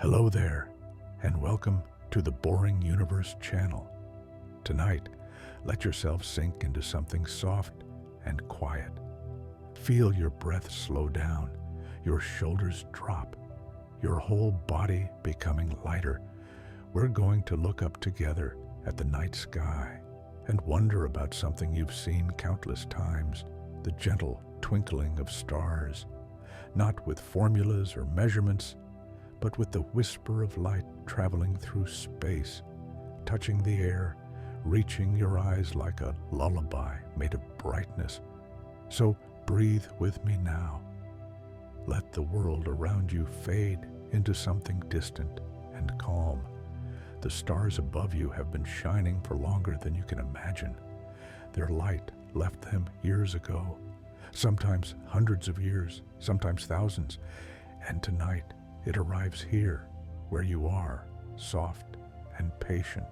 Hello there, and welcome to the Boring Universe channel. Tonight, let yourself sink into something soft and quiet. Feel your breath slow down, your shoulders drop, your whole body becoming lighter. We're going to look up together at the night sky and wonder about something you've seen countless times, the gentle twinkling of stars, not with formulas or measurements, but with the whisper of light traveling through space, touching the air, reaching your eyes like a lullaby made of brightness. So breathe with me now. Let the world around you fade into something distant and calm. The stars above you have been shining for longer than you can imagine. Their light left them years ago, sometimes hundreds of years, sometimes thousands, and tonight it arrives here, where you are, soft and patient.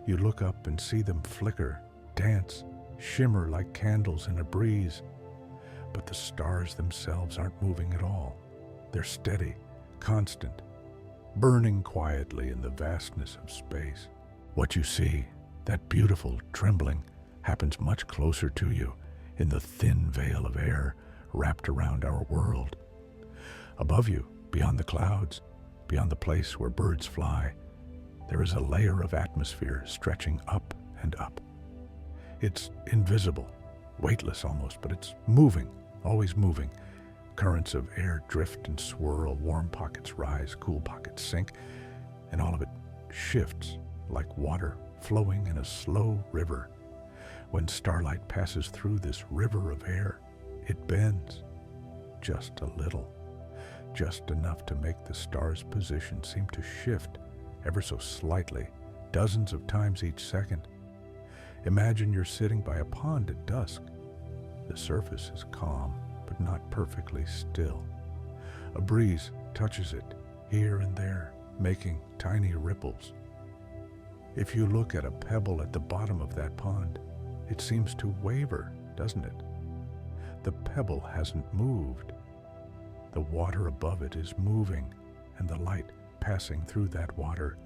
You look up and see them flicker, dance, shimmer like candles in a breeze. But the stars themselves aren't moving at all. They're steady, constant, burning quietly in the vastness of space. What you see, that beautiful trembling, happens much closer to you, in the thin veil of air wrapped around our world. Above you, beyond the clouds, beyond the place where birds fly, there is a layer of atmosphere stretching up and up. It's invisible, weightless almost, but it's moving, always moving. Currents of air drift and swirl, warm pockets rise, cool pockets sink, and all of it shifts like water flowing in a slow river. When starlight passes through this river of air, it bends just a little. Just enough to make the star's position seem to shift ever so slightly, dozens of times each second. Imagine you're sitting by a pond at dusk. The surface is calm, but not perfectly still. A breeze touches it here and there, making tiny ripples. If you look at a pebble at the bottom of that pond, it seems to waver, doesn't it? The pebble hasn't moved. The water above it is moving, and the light passing through that water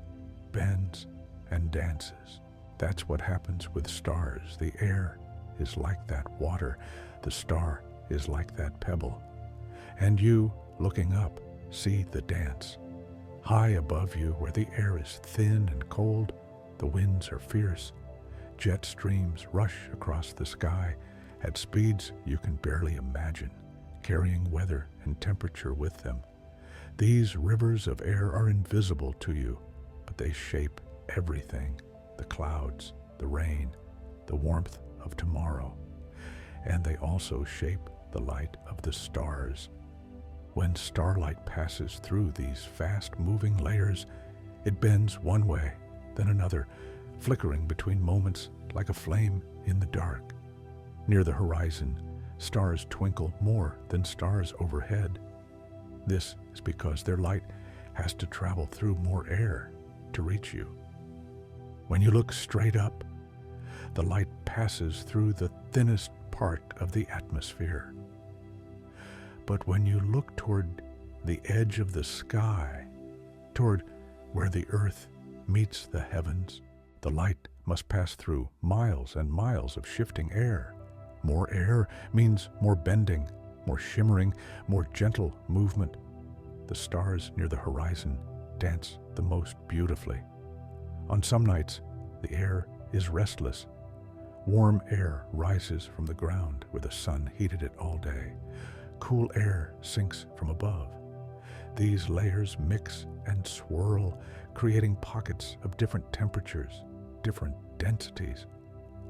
bends and dances. That's what happens with stars. The air is like that water. The star is like that pebble. And you, looking up, see the dance. High above you, where the air is thin and cold, the winds are fierce. Jet streams rush across the sky at speeds you can barely imagine, carrying weather and temperature with them. These rivers of air are invisible to you, but they shape everything: the clouds, the rain, the warmth of tomorrow. And they also shape the light of the stars. When starlight passes through these fast-moving layers, it bends one way, then another, flickering between moments like a flame in the dark. Near the horizon, stars twinkle more than stars overhead. This is because their light has to travel through more air to reach you. When you look straight up, the light passes through the thinnest part of the atmosphere. But when you look toward the edge of the sky, toward where the earth meets the heavens, the light must pass through miles and miles of shifting air. More air means more bending, more shimmering, more gentle movement. The stars near the horizon dance the most beautifully. On some nights, the air is restless. Warm air rises from the ground where the sun heated it all day. Cool air sinks from above. These layers mix and swirl, creating pockets of different temperatures, different densities.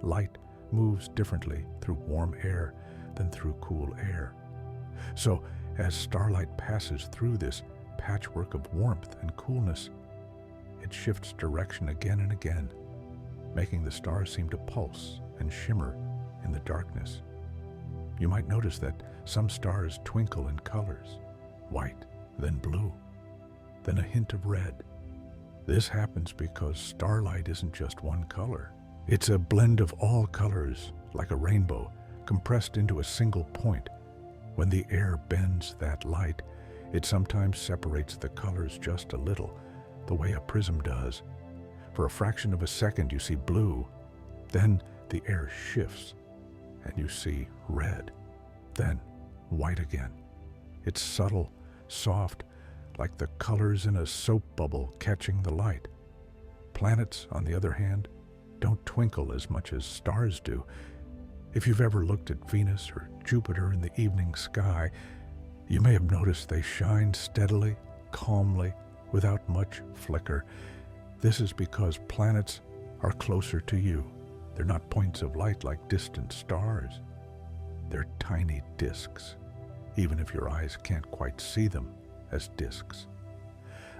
Light moves differently through warm air than through cool air. So, as starlight passes through this patchwork of warmth and coolness, it shifts direction again and again, making the stars seem to pulse and shimmer in the darkness. You might notice that some stars twinkle in colors: white, then blue, then a hint of red. This happens because starlight isn't just one color. It's a blend of all colors, like a rainbow, compressed into a single point. When the air bends that light, It sometimes separates the colors just a little, the way a prism does. For a fraction of a second you see blue, then the air shifts and you see red, then white again. It's subtle, soft, like the colors in a soap bubble catching the light. Planets, on the other hand, don't twinkle as much as stars do. If you've ever looked at Venus or Jupiter in the evening sky, you may have noticed they shine steadily, calmly, without much flicker. This is because planets are closer to you. They're not points of light like distant stars. They're tiny disks, even if your eyes can't quite see them as disks.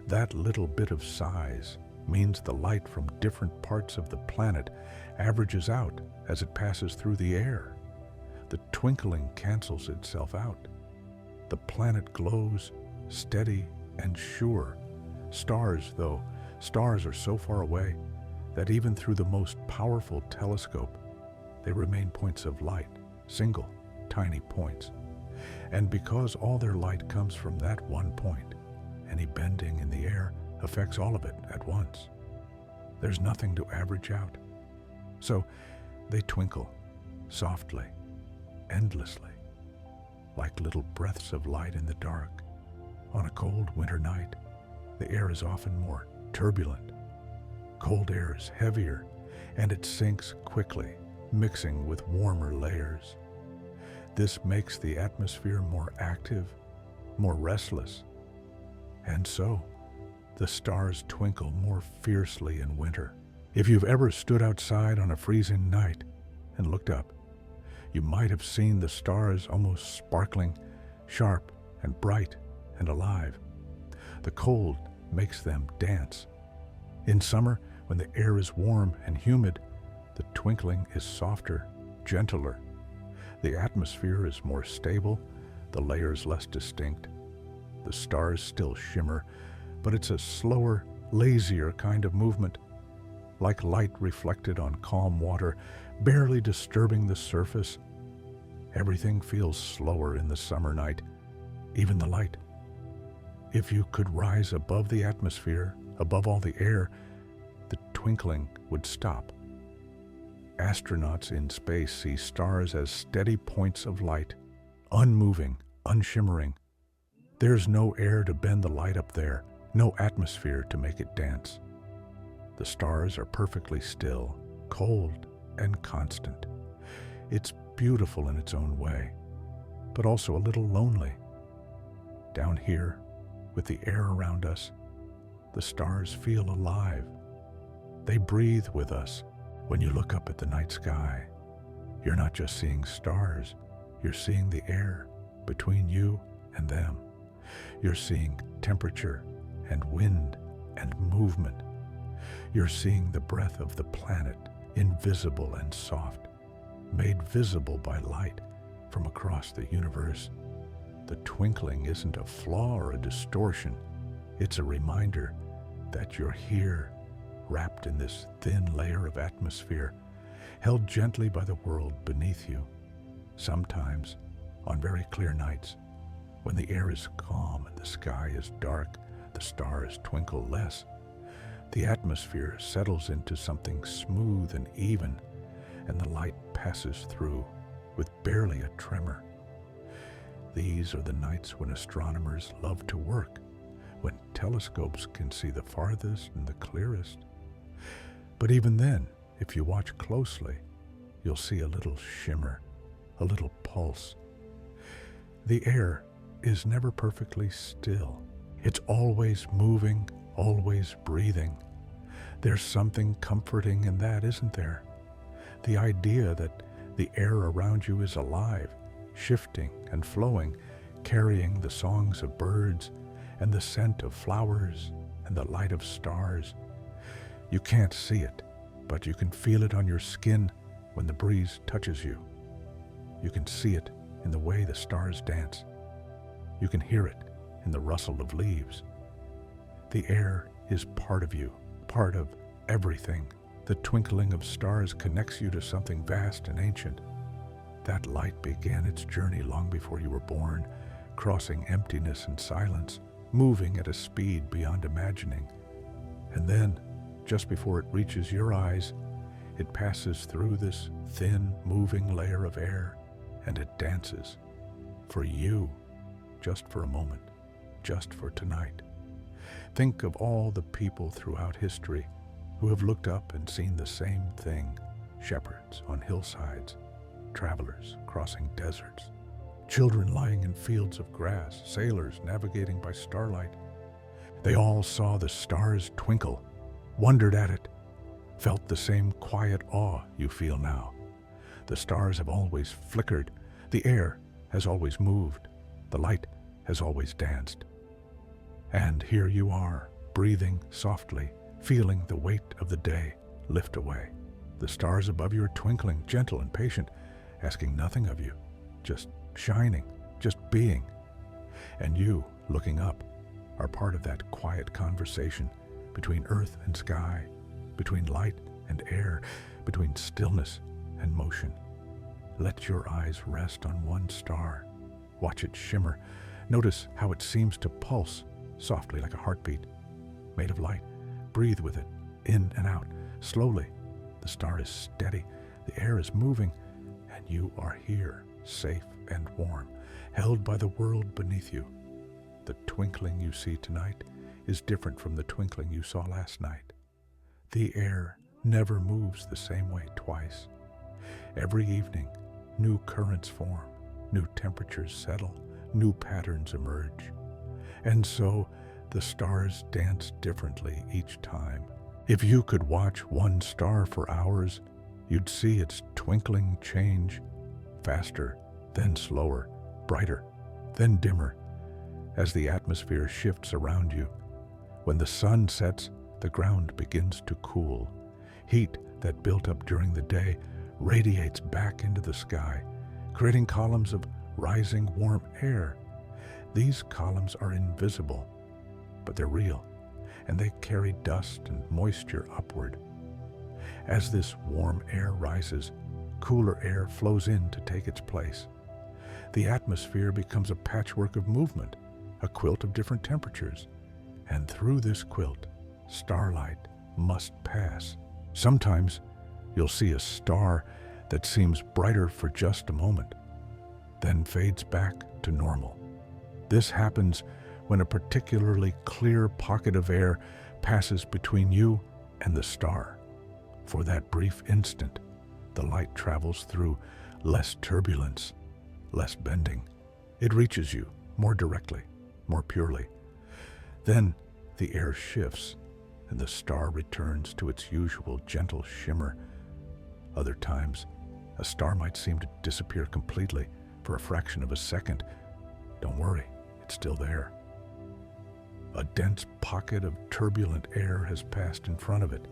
That little bit of size means the light from different parts of the planet averages out as it passes through the air. The twinkling cancels itself out. The planet glows steady and sure. Stars are so far away that even through the most powerful telescope, they remain points of light, single, tiny points. And because all their light comes from that one point, any bending in the air affects all of it at once. There's nothing to average out. So they twinkle softly, endlessly, like little breaths of light in the dark. On a cold winter night, the air is often more turbulent. Cold air is heavier, and it sinks quickly, mixing with warmer layers. This makes the atmosphere more active, more restless. And so, the stars twinkle more fiercely in winter. If you've ever stood outside on a freezing night and looked up, you might have seen the stars almost sparkling, sharp and bright and alive. The cold makes them dance. In summer, when the air is warm and humid, the twinkling is softer, gentler. The atmosphere is more stable, the layers less distinct. The stars still shimmer, but it's a slower, lazier kind of movement, like light reflected on calm water, barely disturbing the surface. Everything feels slower in the summer night, even the light. If you could rise above the atmosphere, above all the air, the twinkling would stop. Astronauts in space see stars as steady points of light, unmoving, unshimmering. There's no air to bend the light up there, no atmosphere to make it dance. The stars are perfectly still, cold, and constant. It's beautiful in its own way, but also a little lonely. Down here, with the air around us, the stars feel alive. They breathe with us. When you look up at the night sky, you're not just seeing stars, you're seeing the air between you and them. You're seeing temperature and wind and movement. You're seeing the breath of the planet, invisible and soft, made visible by light from across the universe. The twinkling isn't a flaw or a distortion. It's a reminder that you're here, wrapped in this thin layer of atmosphere, held gently by the world beneath you. Sometimes, on very clear nights, when the air is calm and the sky is dark, the stars twinkle less. The atmosphere settles into something smooth and even, and the light passes through with barely a tremor. These are the nights when astronomers love to work, when telescopes can see the farthest and the clearest. But even then, if you watch closely, you'll see a little shimmer, a little pulse. The air is never perfectly still. It's always moving, always breathing. There's something comforting in that, isn't there? The idea that the air around you is alive, shifting and flowing, carrying the songs of birds and the scent of flowers and the light of stars. You can't see it, but you can feel it on your skin when the breeze touches you. You can see it in the way the stars dance. You can hear it in the rustle of leaves. The air is part of you, part of everything. The twinkling of stars connects you to something vast and ancient. That light began its journey long before you were born, crossing emptiness and silence, moving at a speed beyond imagining. And then, just before it reaches your eyes, it passes through this thin, moving layer of air, and it dances. For you, just for a moment, just for tonight. Think of all the people throughout history who have looked up and seen the same thing. Shepherds on hillsides, travelers crossing deserts, children lying in fields of grass, sailors navigating by starlight. They all saw the stars twinkle, wondered at it, felt the same quiet awe you feel now. The stars have always flickered, the air has always moved, the light has always danced. And here you are, breathing softly, feeling the weight of the day lift away. The stars above you are twinkling, gentle and patient, asking nothing of you, just shining, just being. And you, looking up, are part of that quiet conversation between earth and sky, between light and air, between stillness and motion. Let your eyes rest on one star. Watch it shimmer. Notice how it seems to pulse softly like a heartbeat, made of light. Breathe with it, in and out, slowly. The star is steady, the air is moving, and you are here, safe and warm, held by the world beneath you. The twinkling you see tonight is different from the twinkling you saw last night. The air never moves the same way twice. Every evening, new currents form, new temperatures settle, new patterns emerge. And so, the stars dance differently each time. If you could watch one star for hours, you'd see its twinkling change, faster, then slower, brighter, then dimmer, as the atmosphere shifts around you. When the sun sets, the ground begins to cool. Heat that built up during the day radiates back into the sky, creating columns of rising warm air. These columns are invisible, but they're real, and they carry dust and moisture upward. As this warm air rises, cooler air flows in to take its place. The atmosphere becomes a patchwork of movement, a quilt of different temperatures, and through this quilt, starlight must pass. Sometimes you'll see a star that seems brighter for just a moment, then fades back to normal. This happens when a particularly clear pocket of air passes between you and the star. For that brief instant, the light travels through less turbulence, less bending. It reaches you more directly, more purely. Then the air shifts and the star returns to its usual gentle shimmer. Other times, a star might seem to disappear completely for a fraction of a second. Don't worry, it's still there. A dense pocket of turbulent air has passed in front of it,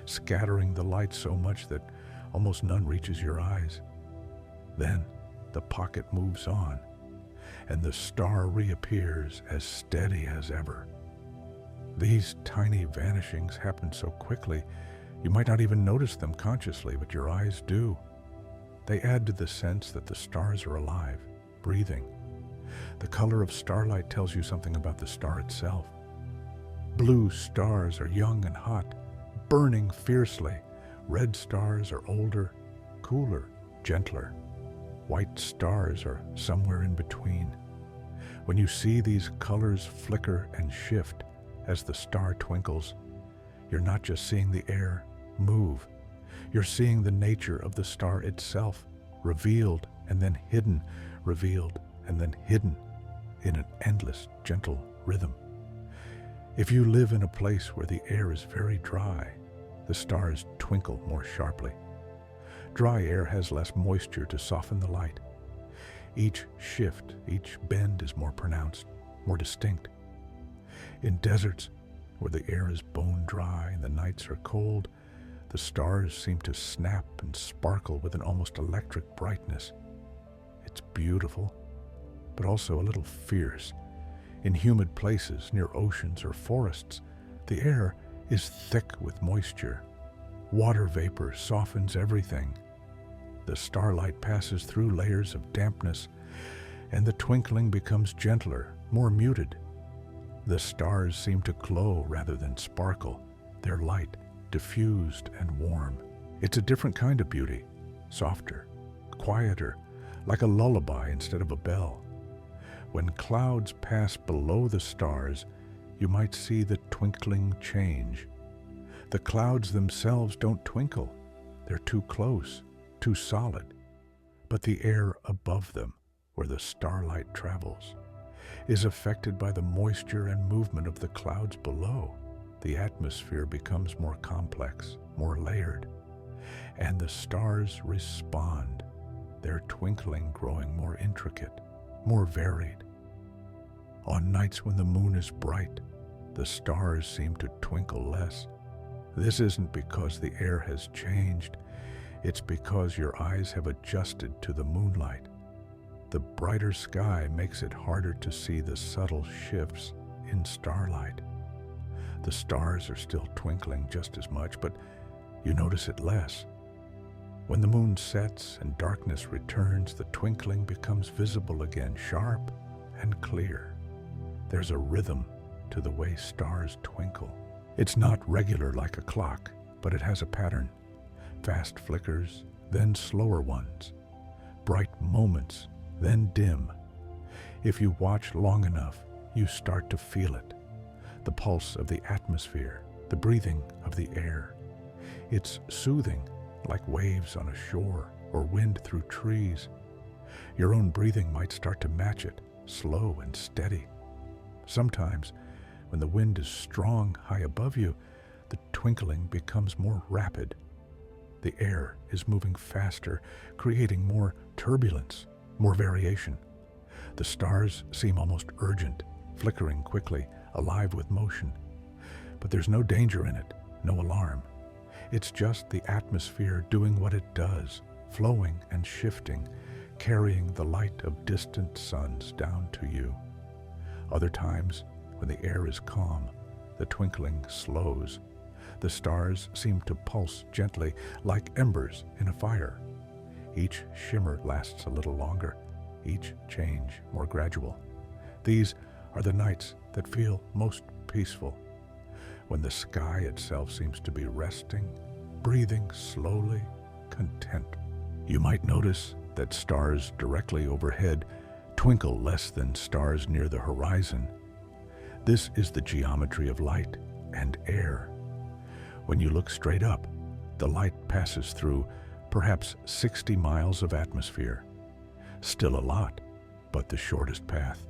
scattering the light so much that almost none reaches your eyes. Then the pocket moves on, and the star reappears as steady as ever. These tiny vanishings happen so quickly, you might not even notice them consciously, but your eyes do. They add to the sense that the stars are alive, breathing. The color of starlight tells you something about the star itself. Blue stars are young and hot, burning fiercely. Red stars are older, cooler, gentler. White stars are somewhere in between. When you see these colors flicker and shift as the star twinkles, you're not just seeing the air move. You're seeing the nature of the star itself, revealed and then hidden, revealed and then hidden in an endless, gentle rhythm. If you live in a place where the air is very dry, the stars twinkle more sharply. Dry air has less moisture to soften the light. Each shift, each bend is more pronounced, more distinct. In deserts, where the air is bone dry and the nights are cold, the stars seem to snap and sparkle with an almost electric brightness. It's beautiful, but also a little fierce. In humid places near oceans or forests, the air is thick with moisture. Water vapor softens everything. The starlight passes through layers of dampness, and the twinkling becomes gentler, more muted. The stars seem to glow rather than sparkle, their light diffused and warm. It's a different kind of beauty, softer, quieter, like a lullaby instead of a bell. When clouds pass below the stars, you might see the twinkling change. The clouds themselves don't twinkle. They're too close, too solid. But the air above them, where the starlight travels, is affected by the moisture and movement of the clouds below. The atmosphere becomes more complex, more layered, and the stars respond, their twinkling growing more intricate, more varied. On nights when the moon is bright, the stars seem to twinkle less. This isn't because the air has changed, it's because your eyes have adjusted to the moonlight. The brighter sky makes it harder to see the subtle shifts in starlight. The stars are still twinkling just as much, but you notice it less. When the moon sets and darkness returns, the twinkling becomes visible again, sharp and clear. There's a rhythm to the way stars twinkle. It's not regular like a clock, but it has a pattern. Fast flickers, then slower ones. Bright moments, then dim. If you watch long enough, you start to feel it. The pulse of the atmosphere, the breathing of the air. It's soothing, like waves on a shore or wind through trees. Your own breathing might start to match it, slow and steady. Sometimes, when the wind is strong high above you, the twinkling becomes more rapid. The air is moving faster, creating more turbulence, more variation. The stars seem almost urgent, flickering quickly, alive with motion. But there's no danger in it, no alarm. It's just the atmosphere doing what it does, flowing and shifting, carrying the light of distant suns down to you. Other times, when the air is calm, the twinkling slows. The stars seem to pulse gently, like embers in a fire. Each shimmer lasts a little longer, each change more gradual. These are the nights that feel most peaceful, when the sky itself seems to be resting, breathing slowly, content. You might notice that stars directly overhead twinkle less than stars near the horizon. This is the geometry of light and air. When you look straight up, the light passes through perhaps 60 miles of atmosphere. Still a lot, but the shortest path.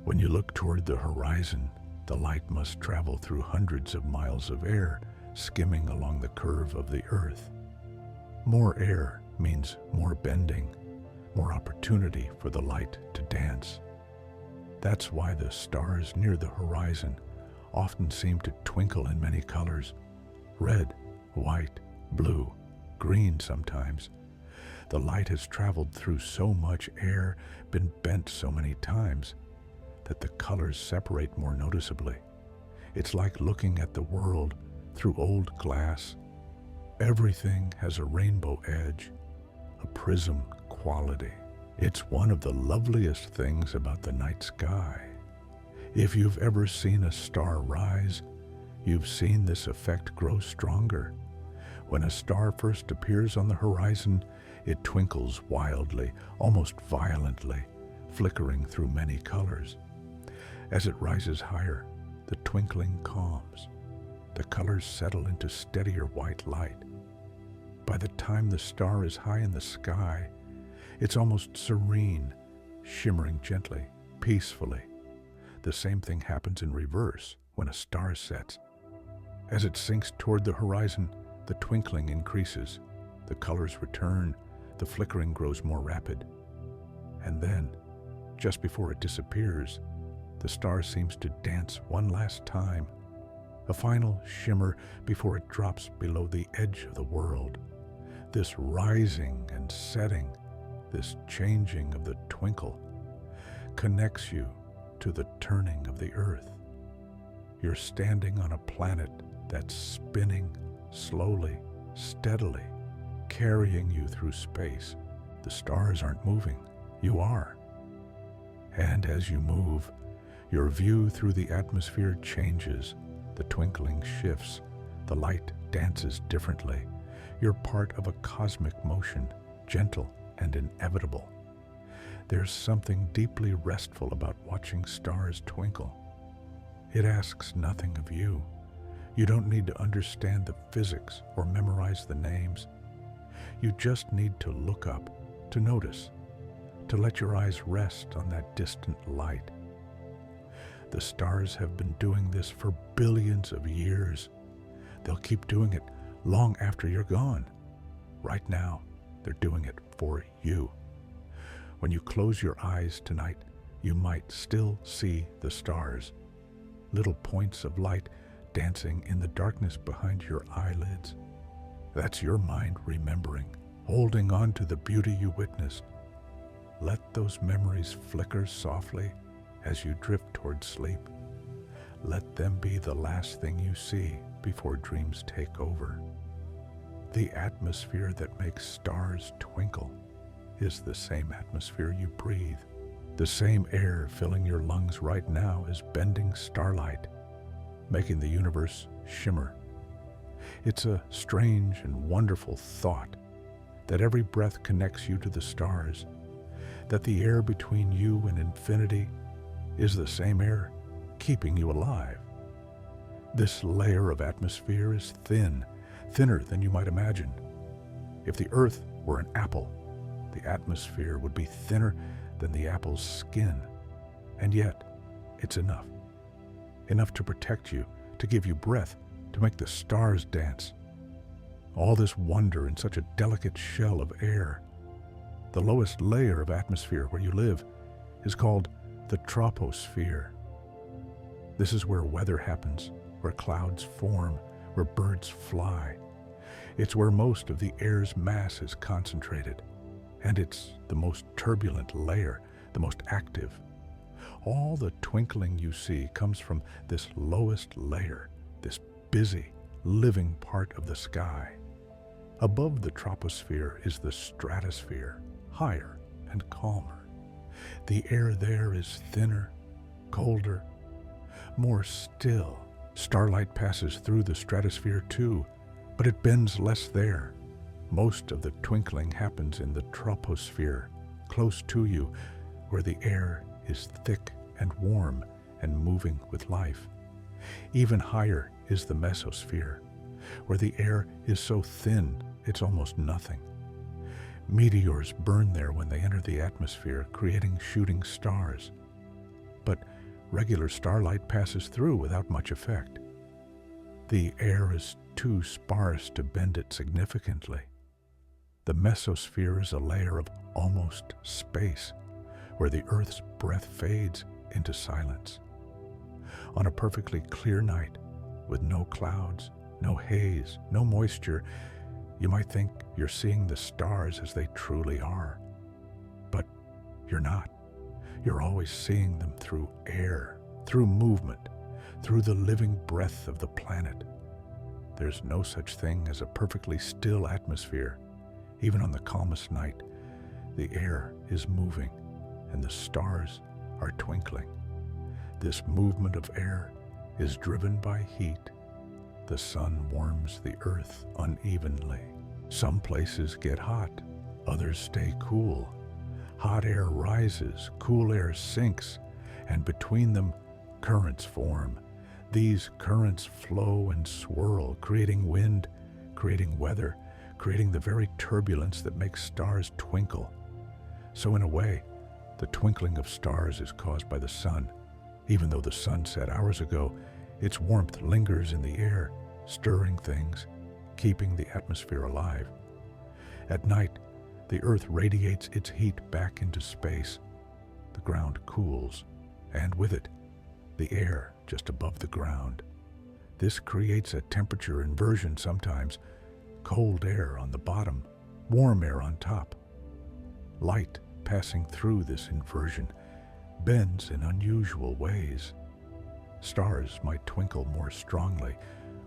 When you look toward the horizon, the light must travel through hundreds of miles of air, skimming along the curve of the earth. More air means more bending, more opportunity for the light to dance. That's why the stars near the horizon often seem to twinkle in many colors: red, white, blue, green sometimes. The light has traveled through so much air, been bent so many times, that the colors separate more noticeably. It's like looking at the world through old glass. Everything has a rainbow edge, a prism quality. It's one of the loveliest things about the night sky. If you've ever seen a star rise, you've seen this effect grow stronger. When a star first appears on the horizon, it twinkles wildly, almost violently, flickering through many colors. As it rises higher, the twinkling calms. The colors settle into steadier white light. By the time the star is high in the sky, it's almost serene, shimmering gently, peacefully. The same thing happens in reverse when a star sets. As it sinks toward the horizon, the twinkling increases, the colors return, the flickering grows more rapid. And then, just before it disappears, the star seems to dance one last time, a final shimmer before it drops below the edge of the world. This rising and setting, this changing of the twinkle, connects you to the turning of the earth. You're standing on a planet that's spinning slowly, steadily, carrying you through space. The stars aren't moving. You are. And as you move, your view through the atmosphere changes. The twinkling shifts. The light dances differently. You're part of a cosmic motion, gentle and inevitable. There's something deeply restful about watching stars twinkle. It asks nothing of you. You don't need to understand the physics or memorize the names. You just need to look up, to notice, to let your eyes rest on that distant light. The stars have been doing this for billions of years. They'll keep doing it long after you're gone. Right now, they're doing it for you. When you close your eyes tonight, you might still see the stars, little points of light dancing in the darkness behind your eyelids. That's your mind remembering, holding on to the beauty you witnessed. Let those memories flicker softly as you drift toward sleep. Let them be the last thing you see before dreams take over. The atmosphere that makes stars twinkle is the same atmosphere you breathe. The same air filling your lungs right now is bending starlight, making the universe shimmer. It's a strange and wonderful thought that every breath connects you to the stars, that the air between you and infinity is the same air keeping you alive. This layer of atmosphere is thin, thinner than you might imagine. If the earth were an apple, the atmosphere would be thinner than the apple's skin. And yet, it's enough. Enough to protect you, to give you breath, to make the stars dance. All this wonder in such a delicate shell of air. The lowest layer of atmosphere where you live is called the troposphere. This is where weather happens, where clouds form, where birds fly. It's where most of the air's mass is concentrated. And it's the most turbulent layer, the most active. All the twinkling you see comes from this lowest layer, this busy, living part of the sky. Above the troposphere is the stratosphere, higher and calmer. The air there is thinner, colder, more still. Starlight passes through the stratosphere too, but it bends less there. Most of the twinkling happens in the troposphere, close to you, where the air is thick and warm and moving with life. Even higher is the mesosphere, where the air is so thin it's almost nothing. Meteors burn there when they enter the atmosphere, creating shooting stars. But regular starlight passes through without much effect. The air is too sparse to bend it significantly. The mesosphere is a layer of almost space, where the Earth's breath fades into silence. On a perfectly clear night, with no clouds, no haze, no moisture, you might think you're seeing the stars as they truly are. But you're not. You're always seeing them through air, through movement, through the living breath of the planet. There's no such thing as a perfectly still atmosphere. Even on the calmest night, the air is moving and the stars are twinkling. This movement of air is driven by heat. The sun warms the earth unevenly. Some places get hot, others stay cool. Hot air rises, cool air sinks, and between them, currents form. These currents flow and swirl, creating wind, creating weather, creating the very turbulence that makes stars twinkle. So in a way, the twinkling of stars is caused by the sun. Even though the sun set hours ago, its warmth lingers in the air, stirring things, keeping the atmosphere alive. At night, the earth radiates its heat back into space. The ground cools, and with it, the air just above the ground. This creates a temperature inversion sometimes. Cold air on the bottom, warm air on top. Light passing through this inversion bends in unusual ways. Stars might twinkle more strongly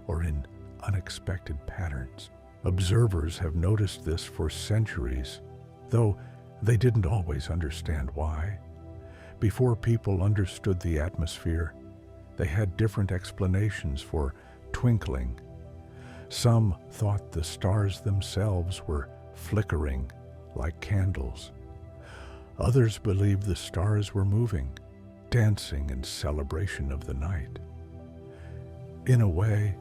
or in unexpected patterns. Observers have noticed this for centuries, though they didn't always understand why. Before people understood the atmosphere, they had different explanations for twinkling. Some thought the stars themselves were flickering like candles. Others believed the stars were moving, dancing in celebration of the night. In a way,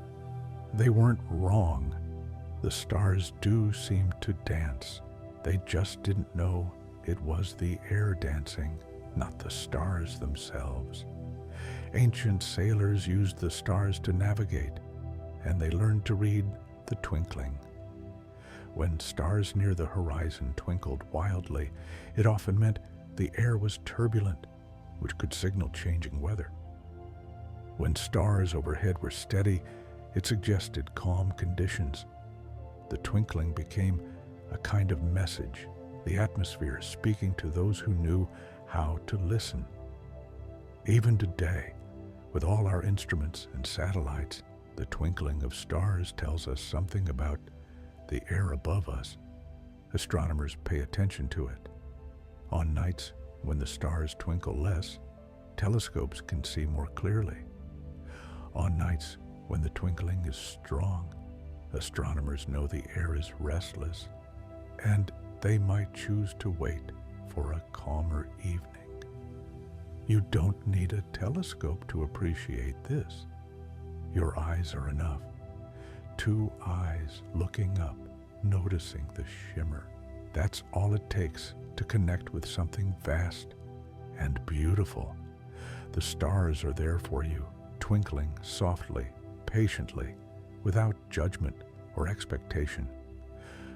they weren't wrong. The stars do seem to dance. They just didn't know it was the air dancing, not the stars themselves. Ancient sailors used the stars to navigate, and they learned to read the twinkling. When stars near the horizon twinkled wildly, it often meant the air was turbulent, which could signal changing weather. When stars overhead were steady, it suggested calm conditions. The twinkling became a kind of message, the atmosphere speaking to those who knew how to listen. Even today, with all our instruments and satellites, the twinkling of stars tells us something about the air above us. Astronomers pay attention to it. On nights when the stars twinkle less, telescopes can see more clearly. On nights when the twinkling is strong, astronomers know the air is restless, and they might choose to wait for a calmer evening. You don't need a telescope to appreciate this. Your eyes are enough. Two eyes looking up, noticing the shimmer. That's all it takes to connect with something vast and beautiful. The stars are there for you, twinkling softly, patiently, without judgment or expectation.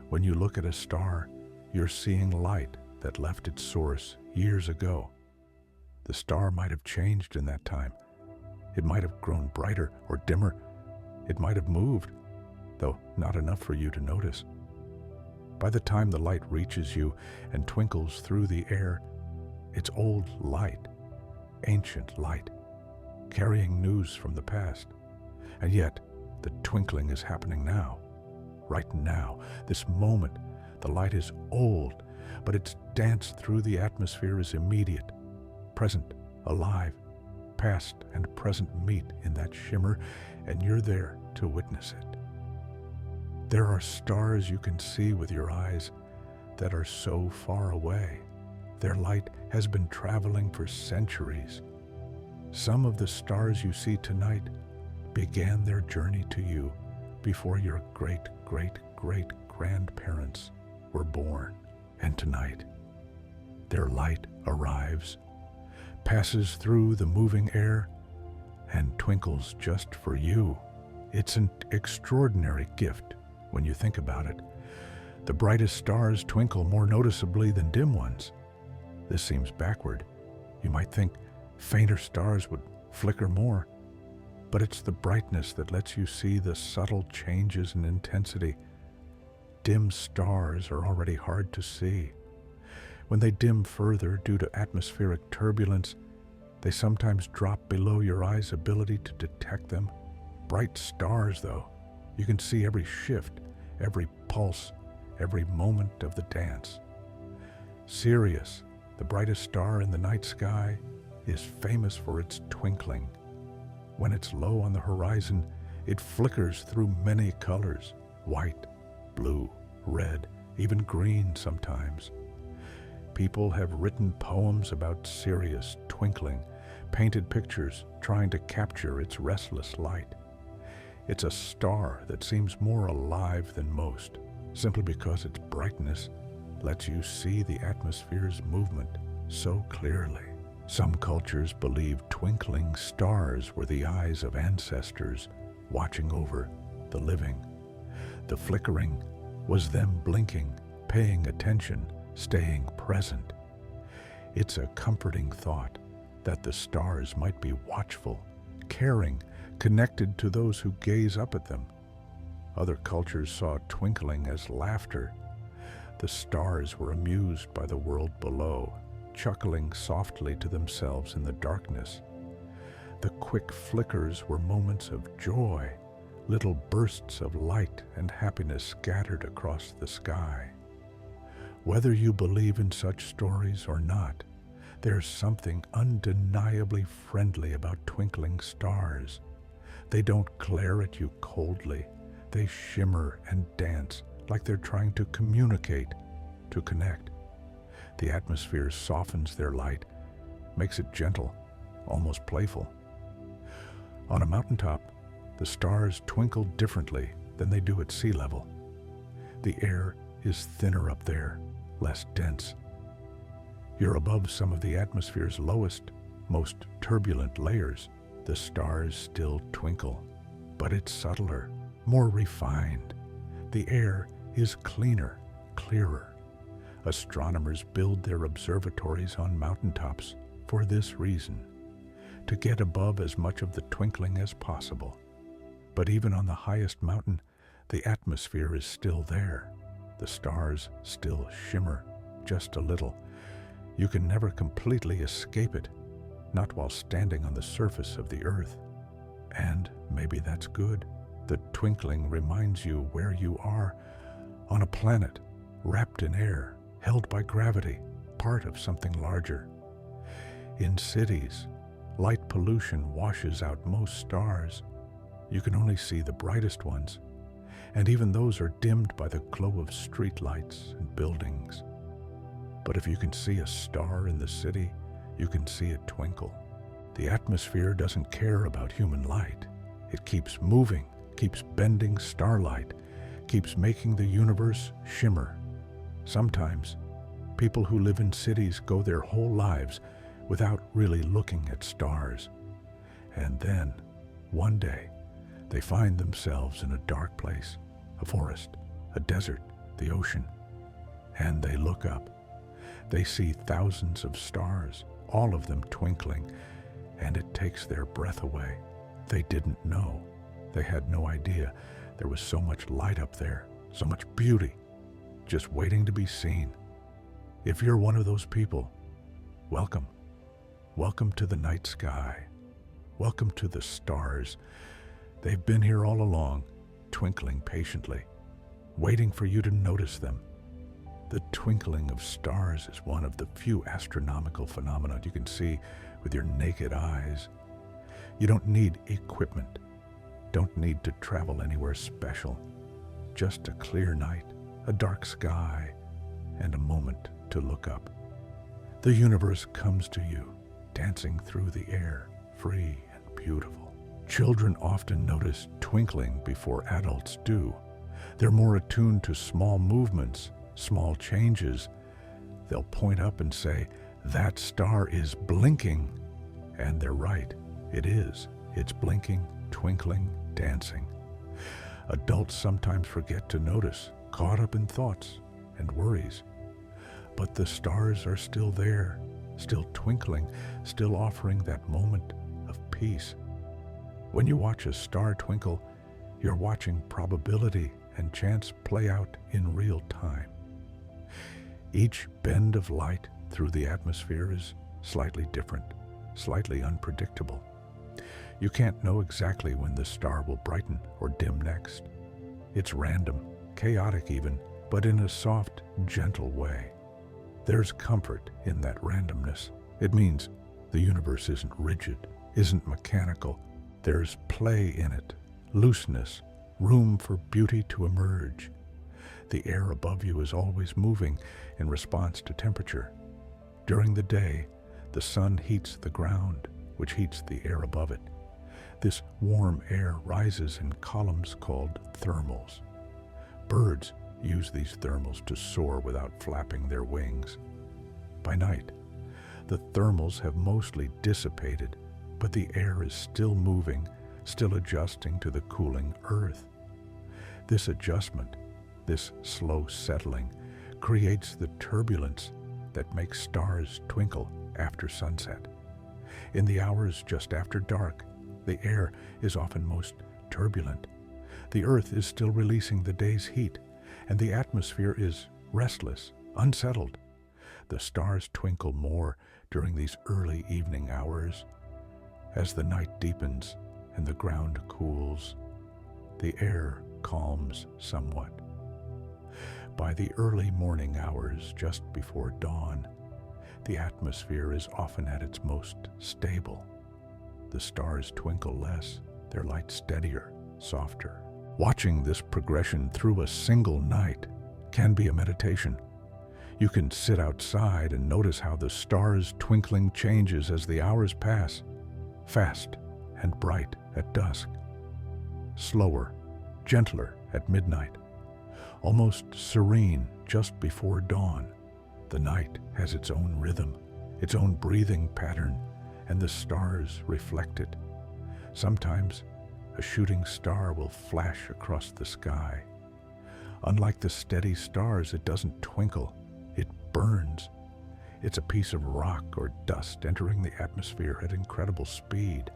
When you look at a star, you're seeing light that left its source years ago. The star might have changed in that time. It might have grown brighter or dimmer. It might have moved, though not enough for you to notice. By the time the light reaches you and twinkles through the air, it's old light, ancient light, carrying news from the past. And yet, the twinkling is happening now. Right now, this moment, the light is old, but its dance through the atmosphere is immediate, present, alive. Past and present meet in that shimmer, and you're there to witness it. There are stars you can see with your eyes that are so far away. Their light has been traveling for centuries. Some of the stars you see tonight began their journey to you before your great-great-great-grandparents were born. And tonight, their light arrives, passes through the moving air, and twinkles just for you. It's an extraordinary gift when you think about it. The brightest stars twinkle more noticeably than dim ones. This seems backward. You might think fainter stars would flicker more, but it's the brightness that lets you see the subtle changes in intensity. Dim stars are already hard to see. When they dim further due to atmospheric turbulence, they sometimes drop below your eye's ability to detect them. Bright stars, though, you can see every shift, every pulse, every moment of the dance. Sirius, the brightest star in the night sky, is famous for its twinkling. When it's low on the horizon, it flickers through many colors: white, blue, red, even green sometimes. People have written poems about Sirius twinkling, painted pictures trying to capture its restless light. It's a star that seems more alive than most, simply because its brightness lets you see the atmosphere's movement so clearly. Some cultures believe twinkling stars were the eyes of ancestors watching over the living. The flickering was them blinking, paying attention, staying present. It's a comforting thought that the stars might be watchful, caring, connected to those who gaze up at them. Other cultures saw twinkling as laughter. The stars were amused by the world below, chuckling softly to themselves in the darkness. The quick flickers were moments of joy, little bursts of light and happiness scattered across the sky. Whether you believe in such stories or not, There's something undeniably friendly about twinkling stars. They don't glare at you coldly. They shimmer and dance like they're trying to communicate, to connect. The atmosphere softens their light, makes it gentle, almost playful. On a mountaintop, the stars twinkle differently than they do at sea level. The air is thinner up there, less dense. You're above some of the atmosphere's lowest, most turbulent layers. The stars still twinkle, but it's subtler, more refined. The air is cleaner, clearer. Astronomers build their observatories on mountaintops for this reason, to get above as much of the twinkling as possible. But even on the highest mountain, the atmosphere is still there. The stars still shimmer just a little. You can never completely escape it, not while standing on the surface of the earth. And maybe that's good. The twinkling reminds you where you are, on a planet, wrapped in air, held by gravity, part of something larger. In cities, light pollution washes out most stars. You can only see the brightest ones, and even those are dimmed by the glow of street lights and buildings. But if you can see a star in the city, you can see it twinkle. The atmosphere doesn't care about human light. It keeps moving, keeps bending starlight, keeps making the universe shimmer. Sometimes, people who live in cities go their whole lives without really looking at stars. And then, one day, they find themselves in a dark place, a forest, a desert, the ocean, and they look up. They see thousands of stars, all of them twinkling, and it takes their breath away. They didn't know. They had no idea there was so much light up there, so much beauty, just waiting to be seen. If you're one of those people, welcome. Welcome to the night sky. Welcome to the stars. They've been here all along, twinkling patiently, waiting for you to notice them. The twinkling of stars is one of the few astronomical phenomena you can see with your naked eyes. You don't need equipment, don't need to travel anywhere special. Just a clear night, a dark sky, and a moment to look up. The universe comes to you, dancing through the air, free and beautiful. Children often notice twinkling before adults do. They're more attuned to small movements, small changes. They'll point up and say, "That star is blinking." And they're right. It is. It's blinking, twinkling, dancing. Adults sometimes forget to notice, caught up in thoughts and worries. But the stars are still there, still twinkling, still offering that moment of peace. When you watch a star twinkle, you're watching probability and chance play out in real time. Each bend of light through the atmosphere is slightly different, slightly unpredictable. You can't know exactly when the star will brighten or dim next. It's random, chaotic even, but in a soft, gentle way. There's comfort in that randomness. It means the universe isn't rigid, isn't mechanical. There's play in it, looseness, room for beauty to emerge. The air above you is always moving in response to temperature. During the day, the sun heats the ground, which heats the air above it. This warm air rises in columns called thermals. Birds use these thermals to soar without flapping their wings. By night, the thermals have mostly dissipated, but the air is still moving, still adjusting to the cooling earth. This adjustment, this slow settling, creates the turbulence that makes stars twinkle after sunset. In the hours just after dark, the air is often most turbulent. The earth is still releasing the day's heat, and the atmosphere is restless, unsettled. The stars twinkle more during these early evening hours. As the night deepens and the ground cools, the air calms somewhat. By the early morning hours just before dawn, the atmosphere is often at its most stable. The stars twinkle less, their light steadier, softer. Watching this progression through a single night can be a meditation. You can sit outside and notice how the stars' twinkling changes as the hours pass, fast and bright at dusk, slower, gentler at midnight, almost serene just before dawn. The night has its own rhythm, its own breathing pattern, and the stars reflect it. Sometimes a shooting star will flash across the sky. Unlike the steady stars, it doesn't twinkle, it burns. It's a piece of rock or dust entering the atmosphere at incredible speed,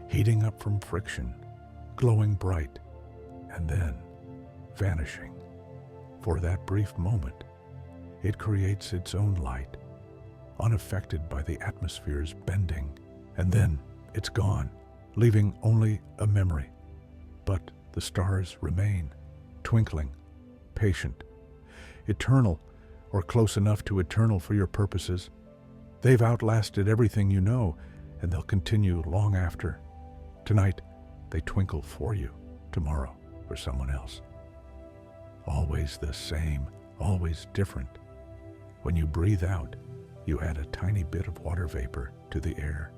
heating up from friction, glowing bright, and then vanishing. For that brief moment, it creates its own light, unaffected by the atmosphere's bending, and then it's gone, leaving only a memory. But the stars remain, twinkling, patient, eternal, or close enough to eternal for your purposes. They've outlasted everything you know, and they'll continue long after. Tonight, they twinkle for you, tomorrow for someone else. Always the same, always different. When you breathe out, you add a tiny bit of water vapor to the air.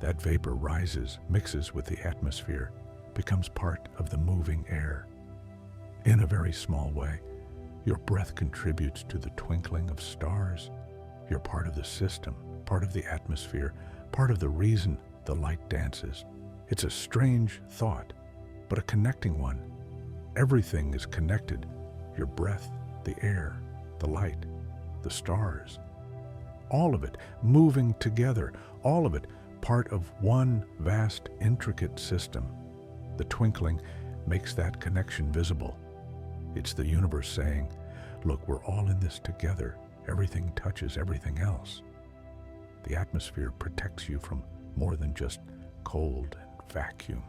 That vapor rises, mixes with the atmosphere, becomes part of the moving air. In a very small way, your breath contributes to the twinkling of stars. You're part of the system, part of the atmosphere, part of the reason the light dances. It's a strange thought, but a connecting one. Everything is connected. Your breath, the air, the light, the stars. All of it moving together, all of it part of one vast, intricate system. The twinkling makes that connection visible. It's the universe saying, look, we're all in this together. Everything touches everything else. The atmosphere protects you from more than just cold and vacuum.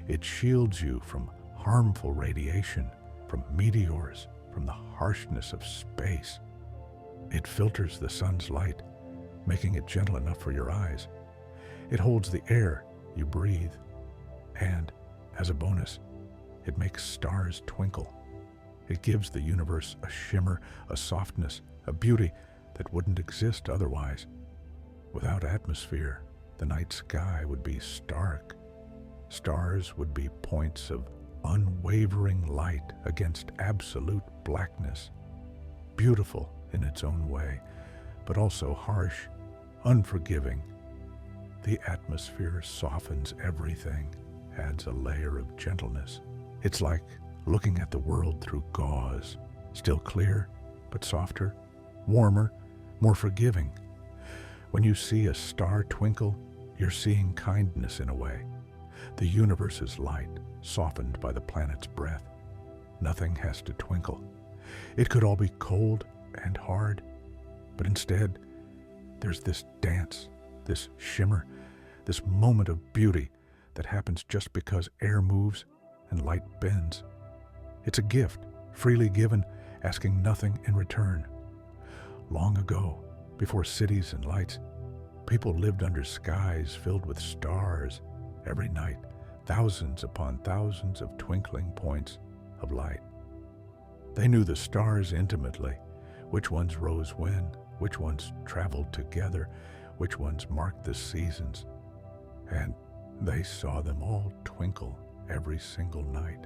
It shields you from harmful radiation, from meteors, from the harshness of space. It filters the sun's light, making it gentle enough for your eyes. It holds the air you breathe. And, as a bonus, it makes stars twinkle. It gives the universe a shimmer, a softness, a beauty that wouldn't exist otherwise. Without atmosphere, the night sky would be stark. Stars would be points of unwavering light against absolute blackness. Beautiful in its own way, but also harsh, unforgiving. The atmosphere softens everything, adds a layer of gentleness. It's like looking at the world through gauze, still clear, but softer, warmer, more forgiving. When you see a star twinkle, you're seeing kindness in a way. The universe's light, softened by the planet's breath. Nothing has to twinkle. It could all be cold and hard, but instead, there's this dance, this shimmer, this moment of beauty that happens just because air moves and light bends. It's a gift, freely given, asking nothing in return. Long ago, before cities and lights, people lived under skies filled with stars. Every night, thousands upon thousands of twinkling points of light. They knew the stars intimately, which ones rose when, which ones traveled together, which ones marked the seasons. And they saw them all twinkle every single night.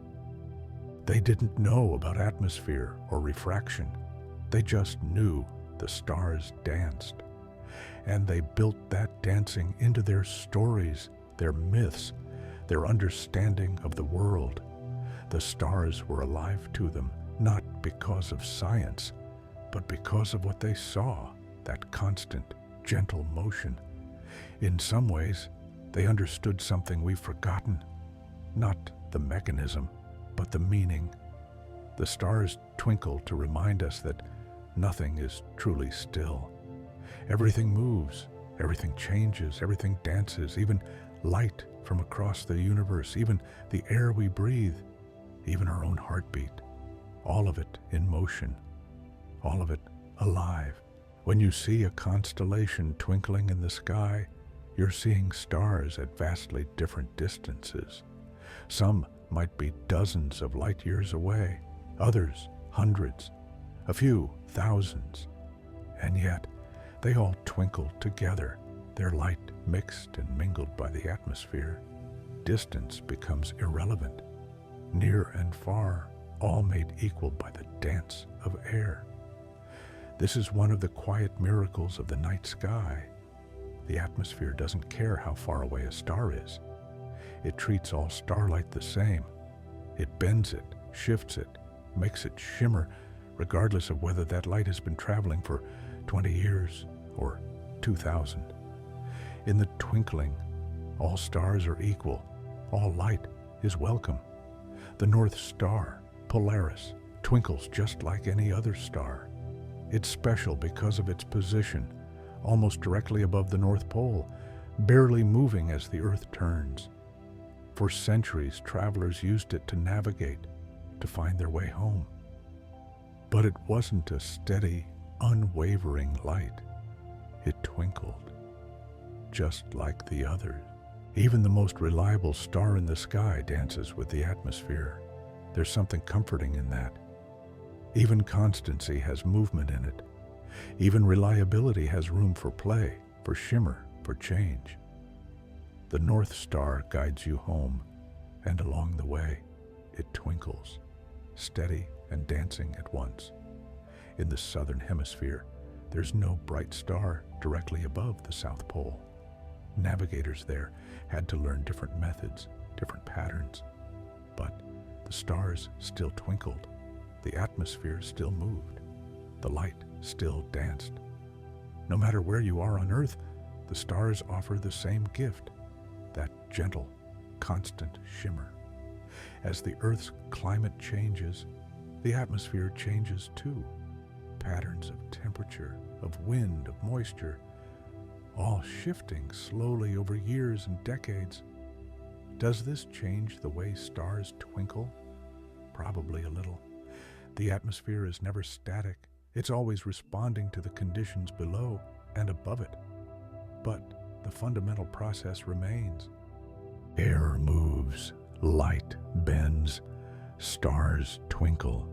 They didn't know about atmosphere or refraction. They just knew the stars danced. And they built that dancing into their stories, their myths, their understanding of the world. The stars were alive to them, not because of science, but because of what they saw, that constant, gentle motion. In some ways, they understood something we've forgotten, not the mechanism, but the meaning. The stars twinkle to remind us that nothing is truly still. Everything moves, everything changes, everything dances, even light from across the universe, even the air we breathe, even our own heartbeat. All of it in motion, all of it alive, When you see a constellation twinkling in the sky, you're seeing stars at vastly different distances. Some might be dozens of light years away, others hundreds, a few thousands. And yet, they all twinkle together, their light mixed and mingled by the atmosphere. Distance becomes irrelevant. Near and far, all made equal by the dance of air. This is one of the quiet miracles of the night sky. The atmosphere doesn't care how far away a star is. It treats all starlight the same. It bends it, shifts it, makes it shimmer, regardless of whether that light has been traveling for 20 years or 2,000. In the twinkling, all stars are equal. All light is welcome. The North Star, Polaris, twinkles just like any other star. It's special because of its position, almost directly above the North Pole, barely moving as the Earth turns. For centuries, travelers used it to navigate, to find their way home. But it wasn't a steady, unwavering light. It twinkled, just like the others. Even the most reliable star in the sky dances with the atmosphere. There's something comforting in that. Even constancy has movement in it. Even reliability has room for play, for shimmer, for change. The North Star guides you home, and along the way, it twinkles, steady and dancing at once. In the southern hemisphere, there's no bright star directly above the South Pole. Navigators there had to learn different methods, different patterns. But the stars still twinkled. The atmosphere still moved. The light still danced. No matter where you are on Earth, the stars offer the same gift, that gentle, constant shimmer. As the Earth's climate changes, the atmosphere changes too. Patterns of temperature, of wind, of moisture, all shifting slowly over years and decades. Does this change the way stars twinkle? Probably a little. The atmosphere is never static. It's always responding to the conditions below and above it. But the fundamental process remains. Air moves, light bends, stars twinkle.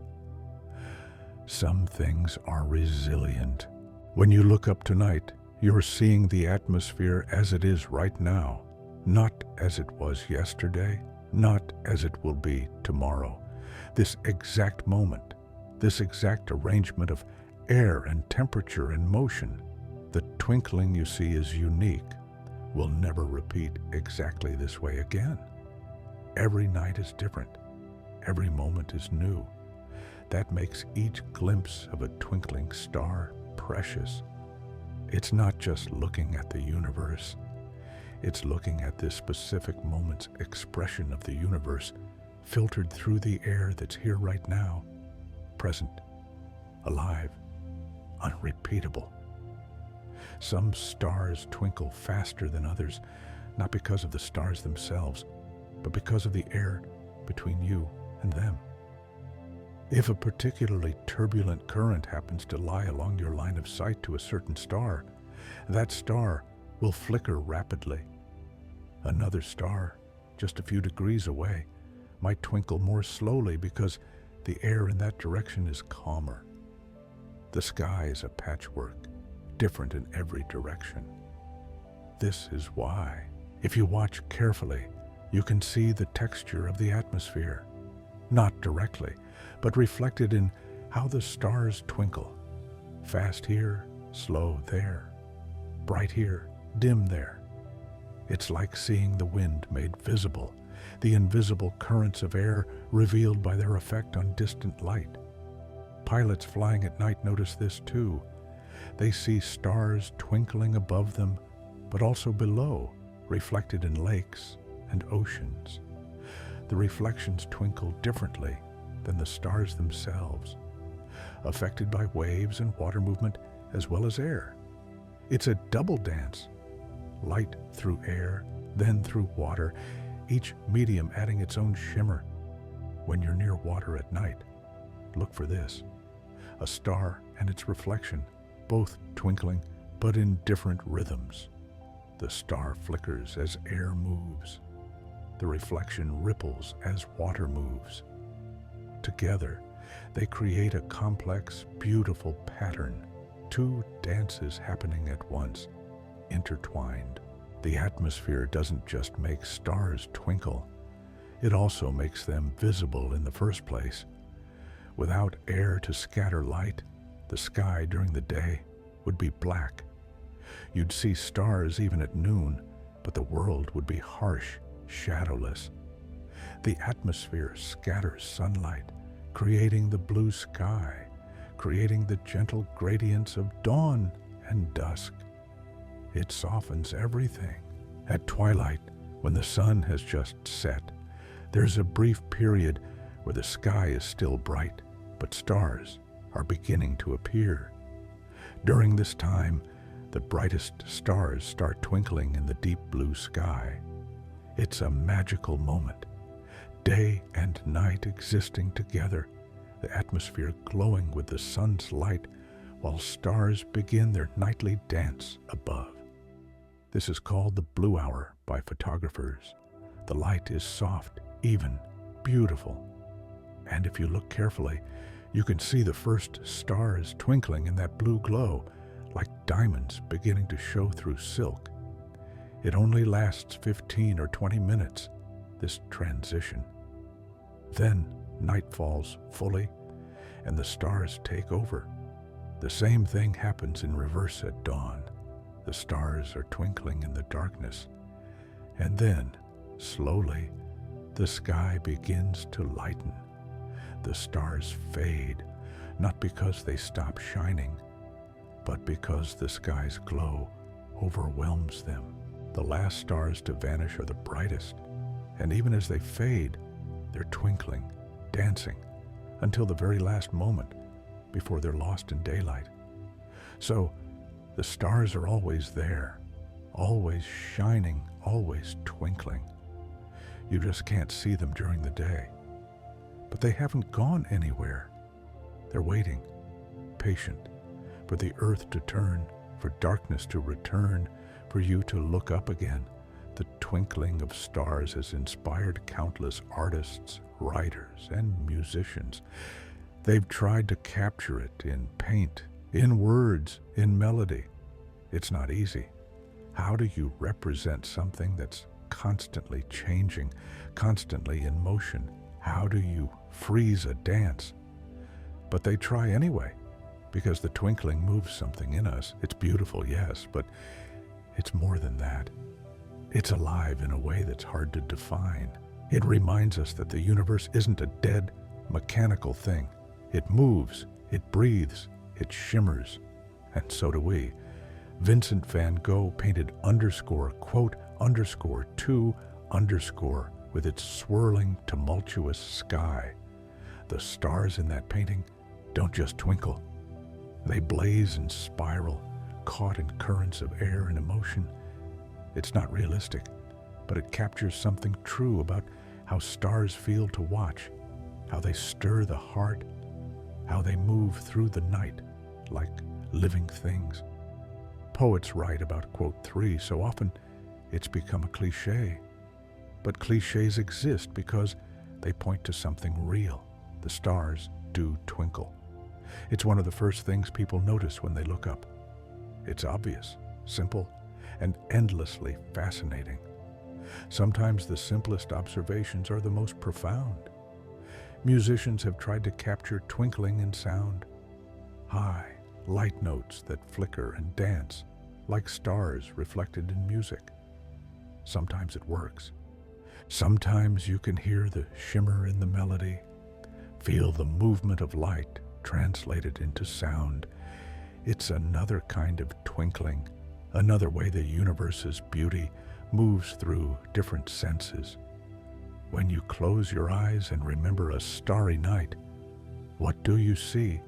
Some things are resilient. When you look up tonight, you're seeing the atmosphere as it is right now, not as it was yesterday, not as it will be tomorrow. This exact moment, this exact arrangement of air and temperature and motion, the twinkling you see is unique, will never repeat exactly this way again. Every night is different. Every moment is new. That makes each glimpse of a twinkling star precious. It's not just looking at the universe. It's looking at this specific moment's expression of the universe, filtered through the air that's here right now, present, alive, unrepeatable. Some stars twinkle faster than others, not because of the stars themselves, but because of the air between you and them. If a particularly turbulent current happens to lie along your line of sight to a certain star, that star will flicker rapidly. Another star, just a few degrees away, might twinkle more slowly because the air in that direction is calmer. The sky is a patchwork, different in every direction. This is why, if you watch carefully, you can see the texture of the atmosphere, not directly, but reflected in how the stars twinkle. Fast here, slow there, bright here, dim there. It's like seeing the wind made visible, the invisible currents of air revealed by their effect on distant light. Pilots flying at night notice this too. They see stars twinkling above them, but also below, reflected in lakes and oceans. The reflections twinkle differently than the stars themselves, affected by waves and water movement as well as air. It's a double dance, light through air, then through water, each medium adding its own shimmer. When you're near water at night, look for this: a star and its reflection both twinkling, but in different rhythms. The star flickers as air moves. The reflection ripples as water moves. Together, they create a complex, beautiful pattern, two dances happening at once, intertwined. The atmosphere doesn't just make stars twinkle, it also makes them visible in the first place. Without air to scatter light, the sky during the day would be black. You'd see stars even at noon, but the world would be harsh, shadowless. The atmosphere scatters sunlight, creating the blue sky, creating the gentle gradients of dawn and dusk. It softens everything. At twilight, when the sun has just set, there's a brief period where the sky is still bright, but stars are beginning to appear. During this time, the brightest stars start twinkling in the deep blue sky. It's a magical moment. Day and night existing together, the atmosphere glowing with the sun's light, while stars begin their nightly dance above. This is called the blue hour by photographers. The light is soft, even, beautiful. And if you look carefully, you can see the first stars twinkling in that blue glow, like diamonds beginning to show through silk. It only lasts 15 or 20 minutes, this transition. Then night falls fully, and the stars take over. The same thing happens in reverse at dawn. The stars are twinkling in the darkness. And then, slowly, the sky begins to lighten. The stars fade, not because they stop shining, but because the sky's glow overwhelms them. The last stars to vanish are the brightest, and even as they fade, they're twinkling, dancing, until the very last moment before they're lost in daylight. So, the stars are always there, always shining, always twinkling. You just can't see them during the day. But they haven't gone anywhere. They're waiting, patient, for the earth to turn, for darkness to return, for you to look up again. The twinkling of stars has inspired countless artists, writers, and musicians. They've tried to capture it in paint, in words, in melody. It's not easy. How do you represent something that's constantly changing, constantly in motion? How do you freeze a dance? But they try anyway, because the twinkling moves something in us. It's beautiful, yes, but it's more than that. It's alive in a way that's hard to define. It reminds us that the universe isn't a dead, mechanical thing. It moves, it breathes, it shimmers, and so do we. Vincent van Gogh painted quote, _2_ with its swirling, tumultuous sky. The stars in that painting don't just twinkle. They blaze and spiral, caught in currents of air and emotion. It's not realistic, but it captures something true about how stars feel to watch, how they stir the heart, how they move through the night like living things. Poets write about quote 3 so often it's become a cliche. But cliches exist because they point to something real. The stars do twinkle. It's one of the first things people notice when they look up. It's obvious, simple, and endlessly fascinating. Sometimes the simplest observations are the most profound. Musicians have tried to capture twinkling in sound. High, light notes that flicker and dance, like stars reflected in music. Sometimes it works. Sometimes you can hear the shimmer in the melody, feel the movement of light translated into sound. It's another kind of twinkling, another way the universe's beauty moves through different senses. When you close your eyes and remember a starry night, what do you see?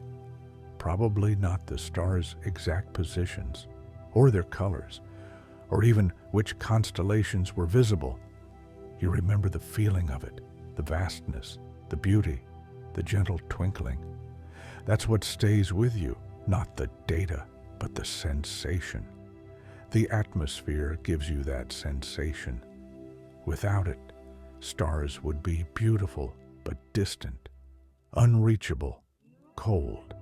Probably not the stars' exact positions, or their colors, or even which constellations were visible. You remember the feeling of it, the vastness, the beauty, the gentle twinkling. That's what stays with you, not the data, but the sensation. The atmosphere gives you that sensation. Without it, stars would be beautiful but distant, unreachable, cold.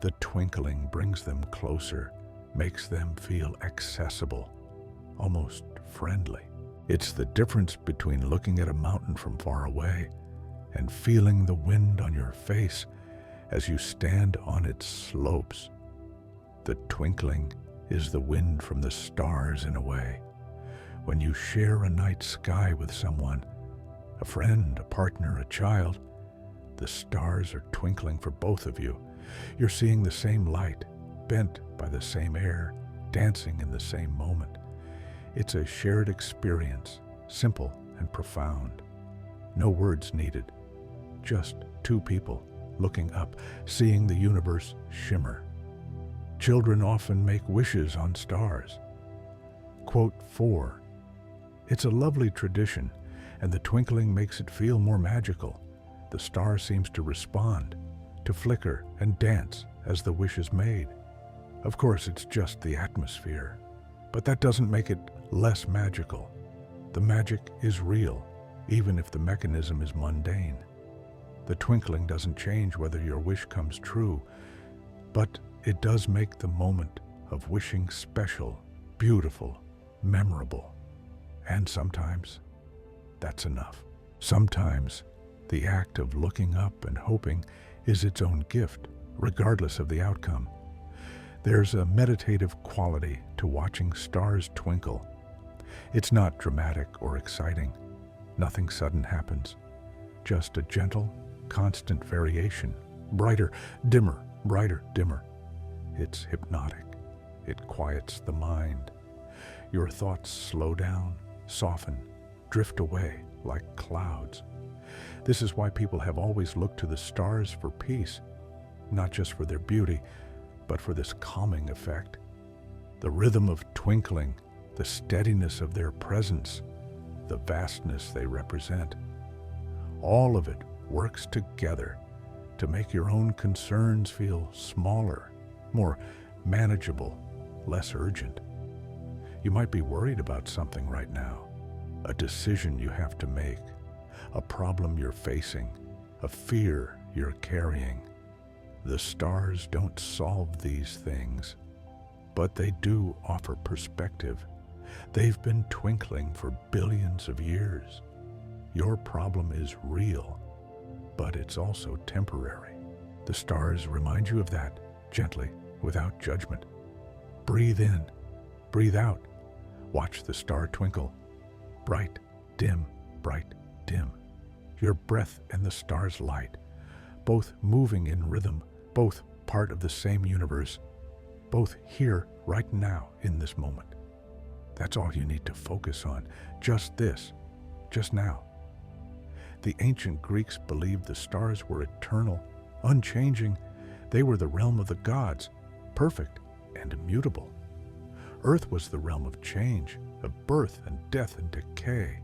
The twinkling brings them closer, makes them feel accessible, almost friendly. It's the difference between looking at a mountain from far away and feeling the wind on your face as you stand on its slopes. The twinkling is the wind from the stars in a way. When you share a night sky with someone, a friend, a partner, a child, the stars are twinkling for both of you. You're seeing the same light, bent by the same air, dancing in the same moment. It's a shared experience, simple and profound. No words needed, just two people looking up, seeing the universe shimmer. Children often make wishes on stars. Quote 4. It's a lovely tradition, and the twinkling makes it feel more magical. The star seems to respond, to flicker and dance as the wish is made. Of course, it's just the atmosphere, but that doesn't make it less magical. The magic is real, even if the mechanism is mundane. The twinkling doesn't change whether your wish comes true, but it does make the moment of wishing special, beautiful, memorable. And sometimes, that's enough. Sometimes, the act of looking up and hoping is its own gift, regardless of the outcome. There's a meditative quality to watching stars twinkle. It's not dramatic or exciting. Nothing sudden happens. Just a gentle, constant variation. Brighter, dimmer, brighter, dimmer. It's hypnotic. It quiets the mind. Your thoughts slow down, soften, drift away like clouds. This is why people have always looked to the stars for peace, not just for their beauty, but for this calming effect. The rhythm of twinkling, the steadiness of their presence, the vastness they represent. All of it works together to make your own concerns feel smaller, more manageable, less urgent. You might be worried about something right now, a decision you have to make, a problem you're facing, a fear you're carrying. The stars don't solve these things, but they do offer perspective. They've been twinkling for billions of years. Your problem is real, but it's also temporary. The stars remind you of that, gently, without judgment. Breathe in, breathe out. Watch the star twinkle. Bright, dim, bright, dim. Your breath and the star's light, both moving in rhythm, both part of the same universe, both here right now in this moment. That's all you need to focus on, just this, just now. The ancient Greeks believed the stars were eternal, unchanging. They were the realm of the gods, perfect and immutable. Earth was the realm of change, of birth and death and decay.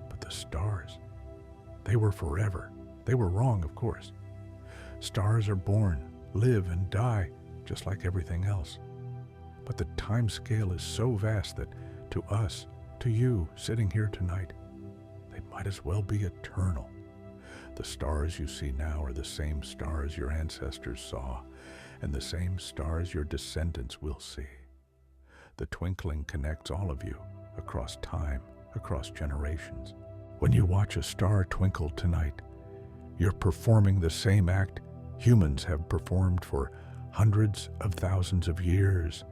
But the stars, they were forever. They were wrong, of course. Stars are born, live, and die, just like everything else. But the time scale is so vast that to us, to you sitting here tonight, they might as well be eternal. The stars you see now are the same stars your ancestors saw, and the same stars your descendants will see. The twinkling connects all of you, across time, across generations. When you watch a star twinkle tonight, you're performing the same act humans have performed for hundreds of thousands of years.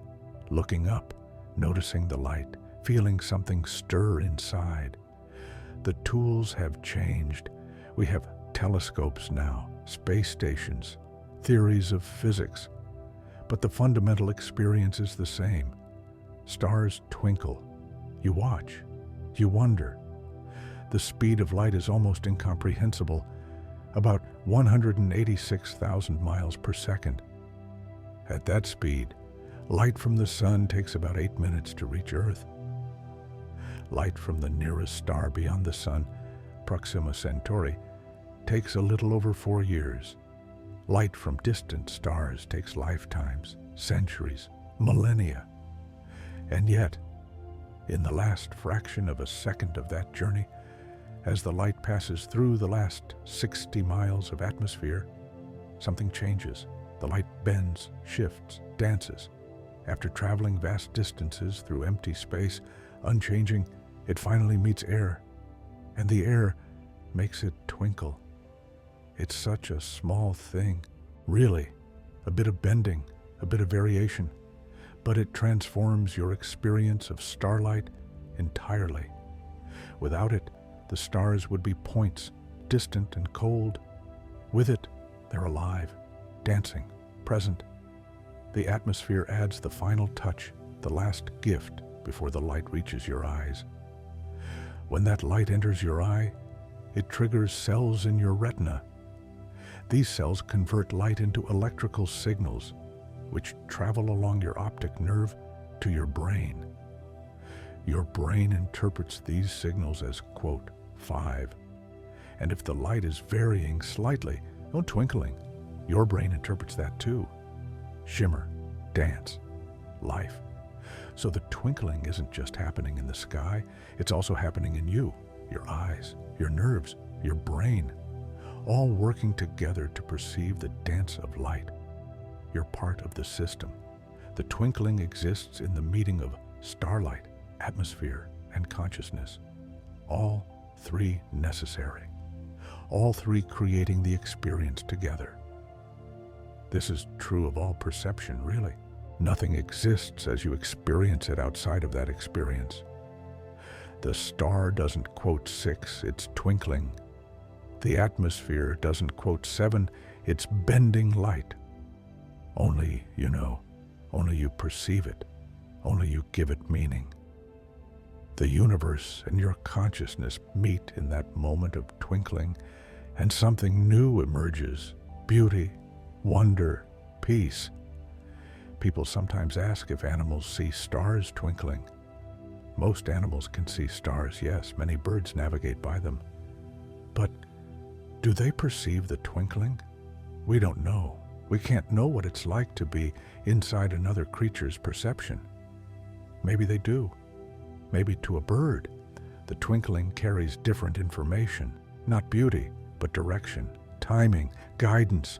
Looking up, noticing the light, feeling something stir inside. The tools have changed. We have telescopes now, space stations, theories of physics. But the fundamental experience is the same. Stars twinkle. You watch. You wonder. The speed of light is almost incomprehensible, about 186,000 miles per second. At that speed, light from the sun takes about 8 minutes to reach Earth. Light from the nearest star beyond the sun, Proxima Centauri, takes a little over 4 years. Light from distant stars takes lifetimes, centuries, millennia. And yet, in the last fraction of a second of that journey, as the light passes through the last 60 miles of atmosphere, something changes. The light bends, shifts, dances. After traveling vast distances through empty space, unchanging, it finally meets air, and the air makes it twinkle. It's such a small thing, really, a bit of bending, a bit of variation, but it transforms your experience of starlight entirely. Without it, the stars would be points, distant and cold. With it, they're alive, dancing, present. The atmosphere adds the final touch, the last gift before the light reaches your eyes. When that light enters your eye, it triggers cells in your retina. These cells convert light into electrical signals, which travel along your optic nerve to your brain. Your brain interprets these signals as, quote, 5. And if the light is varying slightly, twinkling, your brain interprets that too. Shimmer, dance, life. So the twinkling isn't just happening in the sky, it's also happening in you, your eyes, your nerves, your brain, all working together to perceive the dance of light. You're part of the system. The twinkling exists in the meeting of starlight, atmosphere, and consciousness. All three necessary. All three creating the experience together. This is true of all perception, really. Nothing exists as you experience it outside of that experience. The star doesn't quote 6, it's twinkling. The atmosphere doesn't quote 7, it's bending light. Only you know, only you perceive it, only you give it meaning. The universe and your consciousness meet in that moment of twinkling, and something new emerges: beauty, wonder, peace. People sometimes ask if animals see stars twinkling. Most animals can see stars, yes, many birds navigate by them. But do they perceive the twinkling? We don't know. We can't know what it's like to be inside another creature's perception. Maybe they do. Maybe to a bird, the twinkling carries different information, not beauty, but direction, timing, guidance.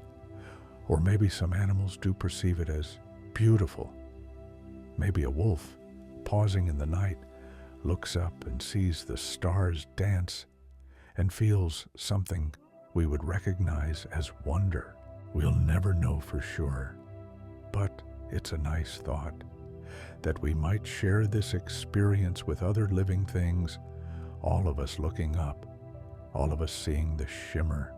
Or maybe some animals do perceive it as beautiful. Maybe a wolf, pausing in the night, looks up and sees the stars dance and feels something we would recognize as wonder. We'll never know for sure, but it's a nice thought that we might share this experience with other living things, all of us looking up, all of us seeing the shimmer.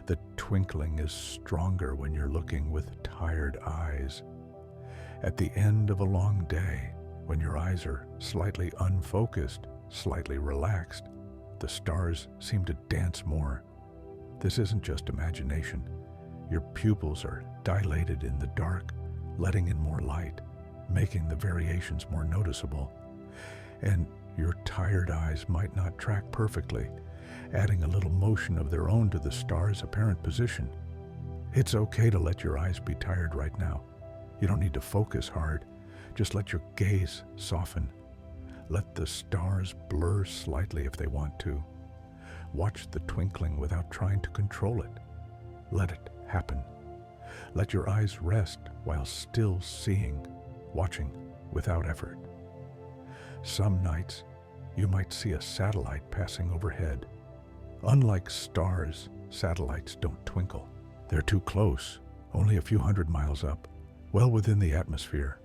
The twinkling is stronger when you're looking with tired eyes. At the end of a long day, when your eyes are slightly unfocused, slightly relaxed, the stars seem to dance more. This isn't just imagination. Your pupils are dilated in the dark, letting in more light, making the variations more noticeable. And your tired eyes might not track perfectly, adding a little motion of their own to the star's apparent position. It's okay to let your eyes be tired right now. You don't need to focus hard. Just let your gaze soften. Let the stars blur slightly if they want to. Watch the twinkling without trying to control it. Let it happen. Let your eyes rest while still seeing, watching without effort. Some nights, you might see a satellite passing overhead. Unlike stars, satellites don't twinkle. They're too close, only a few hundred miles up, well within the atmosphere.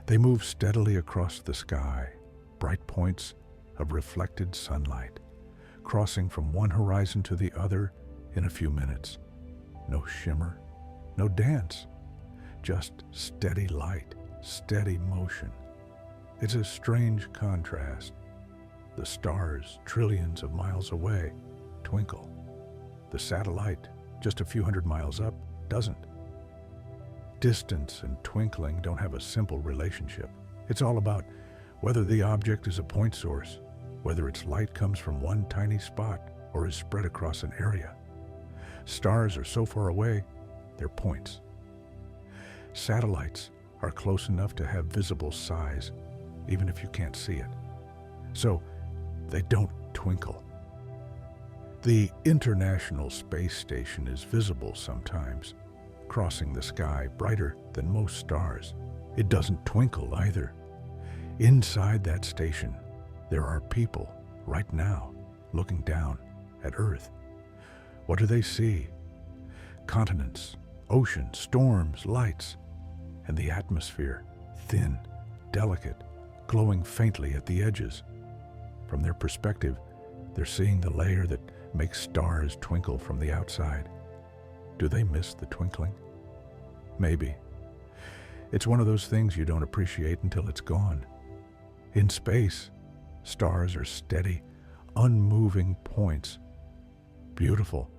They move steadily across the sky, bright points of reflected sunlight, crossing from one horizon to the other in a few minutes. No shimmer, no dance, just steady light, steady motion. It's a strange contrast. The stars, trillions of miles away, twinkle. The satellite, just a few hundred miles up, doesn't. Distance and twinkling don't have a simple relationship. It's all about whether the object is a point source, whether its light comes from one tiny spot or is spread across an area. Stars are so far away, they're points. Satellites are close enough to have visible size, even if you can't see it. So they don't twinkle. The International Space Station is visible sometimes, crossing the sky brighter than most stars. It doesn't twinkle either. Inside that station, there are people right now looking down at Earth. What do they see? Continents, oceans, storms, lights, and the atmosphere, thin, delicate, glowing faintly at the edges. From their perspective, they're seeing the layer that makes stars twinkle from the outside. Do they miss the twinkling? Maybe. It's one of those things you don't appreciate until it's gone. In space, stars are steady, unmoving points. Beautiful,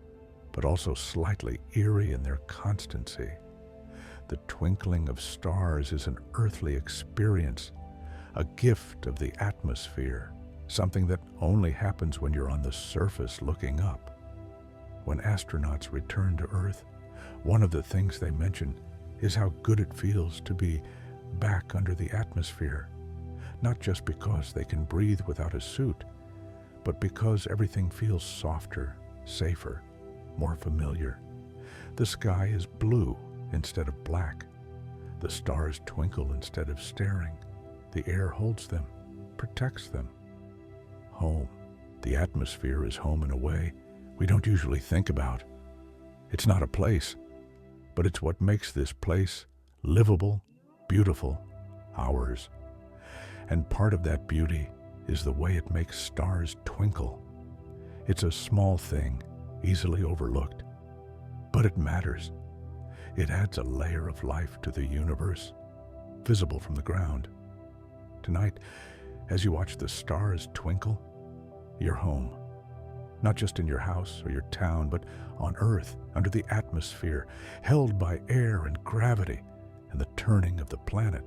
but also slightly eerie in their constancy. The twinkling of stars is an earthly experience, a gift of the atmosphere, something that only happens when you're on the surface looking up. When astronauts return to Earth, one of the things they mention is how good it feels to be back under the atmosphere, not just because they can breathe without a suit, but because everything feels softer, safer, more familiar. The sky is blue instead of black. The stars twinkle instead of staring. The air holds them, protects them. Home. The atmosphere is home in a way we don't usually think about. It's not a place, but it's what makes this place livable, beautiful, ours. And part of that beauty is the way it makes stars twinkle. It's a small thing, easily overlooked, but it matters. It adds a layer of life to the universe, visible from the ground. Tonight, as you watch the stars twinkle, you're home. Not just in your house or your town, but on Earth, under the atmosphere, held by air and gravity and the turning of the planet.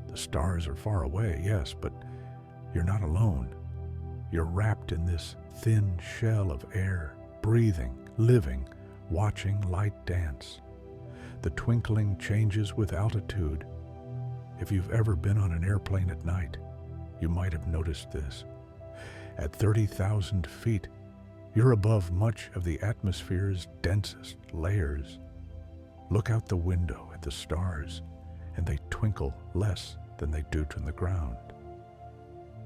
The stars are far away, yes, but you're not alone. You're wrapped in this thin shell of air, breathing, living, watching light dance. The twinkling changes with altitude. If you've ever been on an airplane at night, you might have noticed this. At 30,000 feet, you're above much of the atmosphere's densest layers. Look out the window at the stars, and they twinkle less than they do from the ground.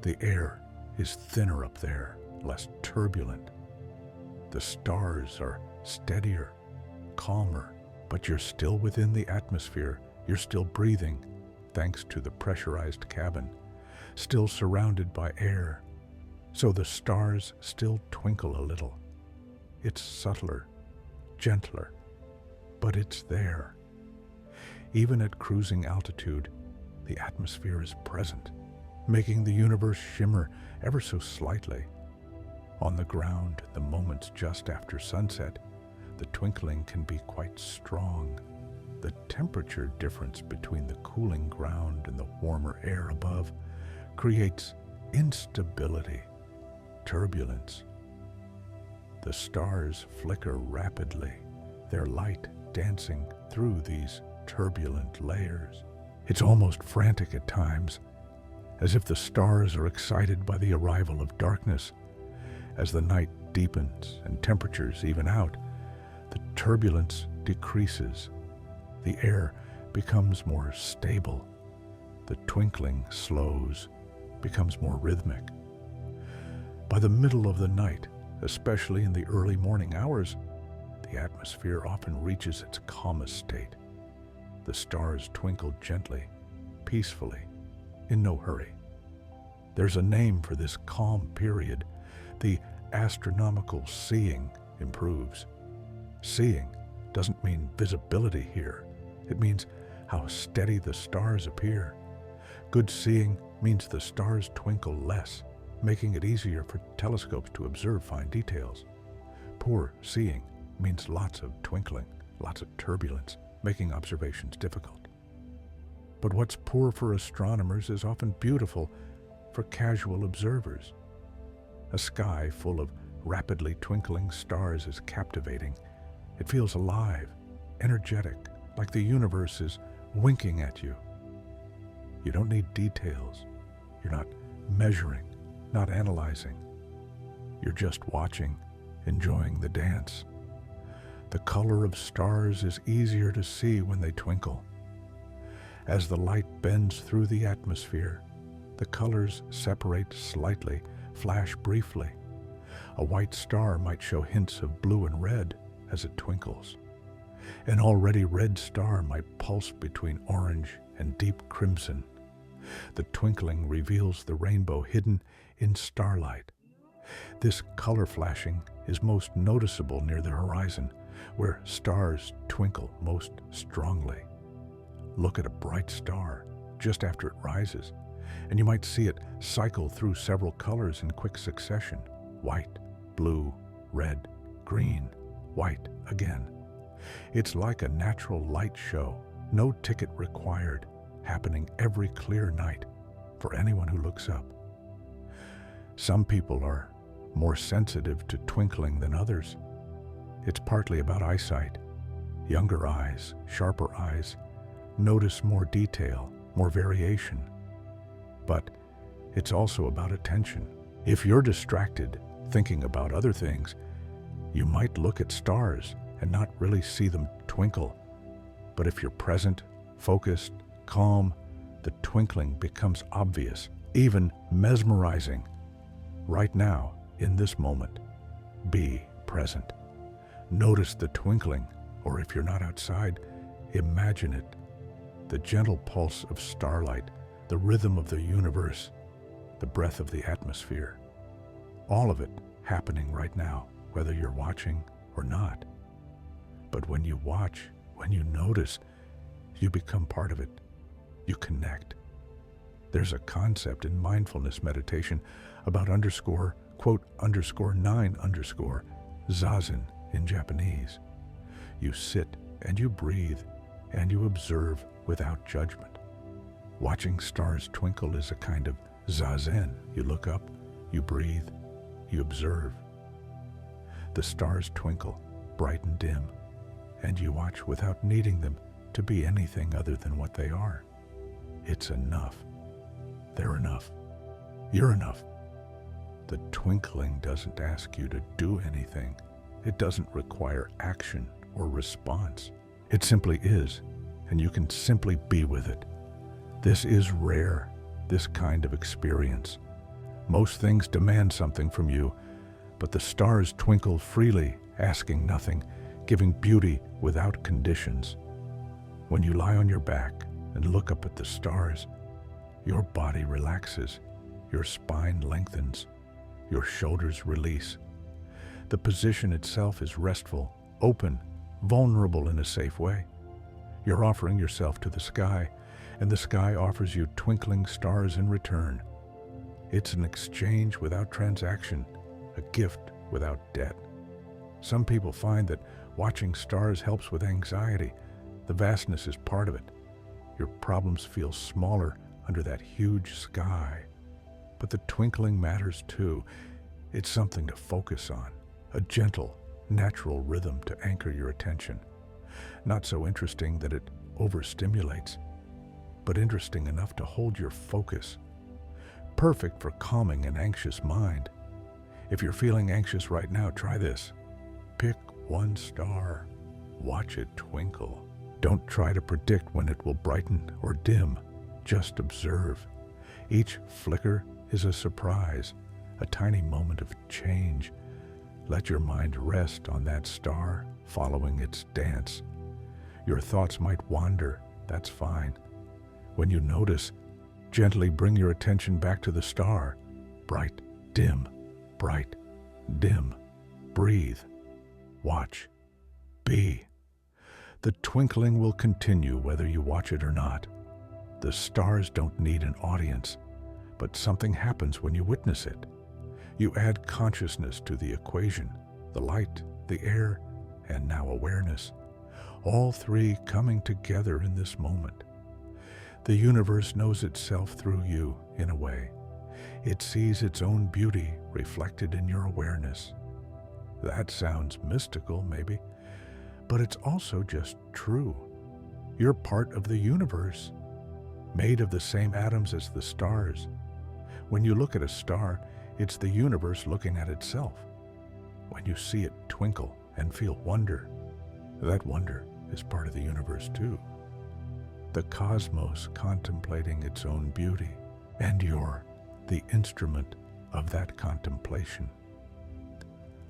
The air is thinner up there, less turbulent. The stars are steadier, calmer, but you're still within the atmosphere. You're still breathing, thanks to the pressurized cabin, still surrounded by air. So the stars still twinkle a little. It's subtler, gentler, but it's there. Even at cruising altitude, the atmosphere is present, making the universe shimmer ever so slightly. On the ground, the moments just after sunset, the twinkling can be quite strong. The temperature difference between the cooling ground and the warmer air above creates instability, turbulence. The stars flicker rapidly, their light dancing through these turbulent layers. It's almost frantic at times, as if the stars are excited by the arrival of darkness. As the night deepens and temperatures even out, the turbulence decreases. The air becomes more stable. The twinkling slows, becomes more rhythmic. By the middle of the night, especially in the early morning hours, the atmosphere often reaches its calmest state. The stars twinkle gently, peacefully, in no hurry. There's a name for this calm period. The astronomical seeing improves. Seeing doesn't mean visibility here. It means how steady the stars appear. Good seeing means the stars twinkle less, making it easier for telescopes to observe fine details. Poor seeing means lots of twinkling, lots of turbulence, making observations difficult. But what's poor for astronomers is often beautiful for casual observers. A sky full of rapidly twinkling stars is captivating. It feels alive, energetic, like the universe is winking at you. You don't need details. You're not measuring, not analyzing. You're just watching, enjoying the dance. The color of stars is easier to see when they twinkle. As the light bends through the atmosphere, the colors separate slightly, flash briefly. A white star might show hints of blue and red as it twinkles. An already red star might pulse between orange and deep crimson. The twinkling reveals the rainbow hidden in starlight. This color flashing is most noticeable near the horizon, where stars twinkle most strongly. Look at a bright star just after it rises, and you might see it cycle through several colors in quick succession: white, blue, red, green, white again. It's like a natural light show, no ticket required, happening every clear night for anyone who looks up. Some people are more sensitive to twinkling than others. It's partly about eyesight. Younger eyes, sharper eyes, notice more detail, more variation. But it's also about attention. If you're distracted, thinking about other things, you might look at stars and not really see them twinkle. But if you're present, focused, calm, the twinkling becomes obvious, even mesmerizing. Right now, in this moment, be present. Notice the twinkling, or if you're not outside, imagine it. The gentle pulse of starlight, the rhythm of the universe, the breath of the atmosphere. All of it happening right now, whether you're watching or not. But when you watch, when you notice, you become part of it. You connect. There's a concept in mindfulness meditation about quote, _9_, zazen in Japanese. You sit and you breathe and you observe without judgment. Watching stars twinkle is a kind of zazen. You look up, you breathe, you observe. The stars twinkle, bright and dim, and you watch without needing them to be anything other than what they are. It's enough. They're enough. You're enough. The twinkling doesn't ask you to do anything. It doesn't require action or response. It simply is, and you can simply be with it. This is rare, this kind of experience. Most things demand something from you, but the stars twinkle freely, asking nothing, giving beauty without conditions. When you lie on your back and look up at the stars, your body relaxes, your spine lengthens, your shoulders release. The position itself is restful, open, vulnerable in a safe way. You're offering yourself to the sky, and the sky offers you twinkling stars in return. It's an exchange without transaction, a gift without debt. Some people find that watching stars helps with anxiety. The vastness is part of it. Your problems feel smaller under that huge sky. But the twinkling matters too. It's something to focus on, a gentle, natural rhythm to anchor your attention. Not so interesting that it overstimulates, but interesting enough to hold your focus. Perfect for calming an anxious mind. If you're feeling anxious right now, try this. Pick one star. Watch it twinkle. Don't try to predict when it will brighten or dim. Just observe. Each flicker is a surprise, a tiny moment of change. Let your mind rest on that star, following its dance. Your thoughts might wander, that's fine. When you notice, gently bring your attention back to the star. Bright, dim, bright, dim. Breathe. Watch. Be. The twinkling will continue whether you watch it or not. The stars don't need an audience, but something happens when you witness it. You add consciousness to the equation, the light, the air, and now awareness. All three coming together in this moment. The universe knows itself through you, in a way. It sees its own beauty reflected in your awareness. That sounds mystical, maybe, but it's also just true. You're part of the universe, made of the same atoms as the stars. When you look at a star, it's the universe looking at itself. When you see it twinkle and feel wonder, that wonder is part of the universe too. The cosmos contemplating its own beauty, and you're the instrument of that contemplation.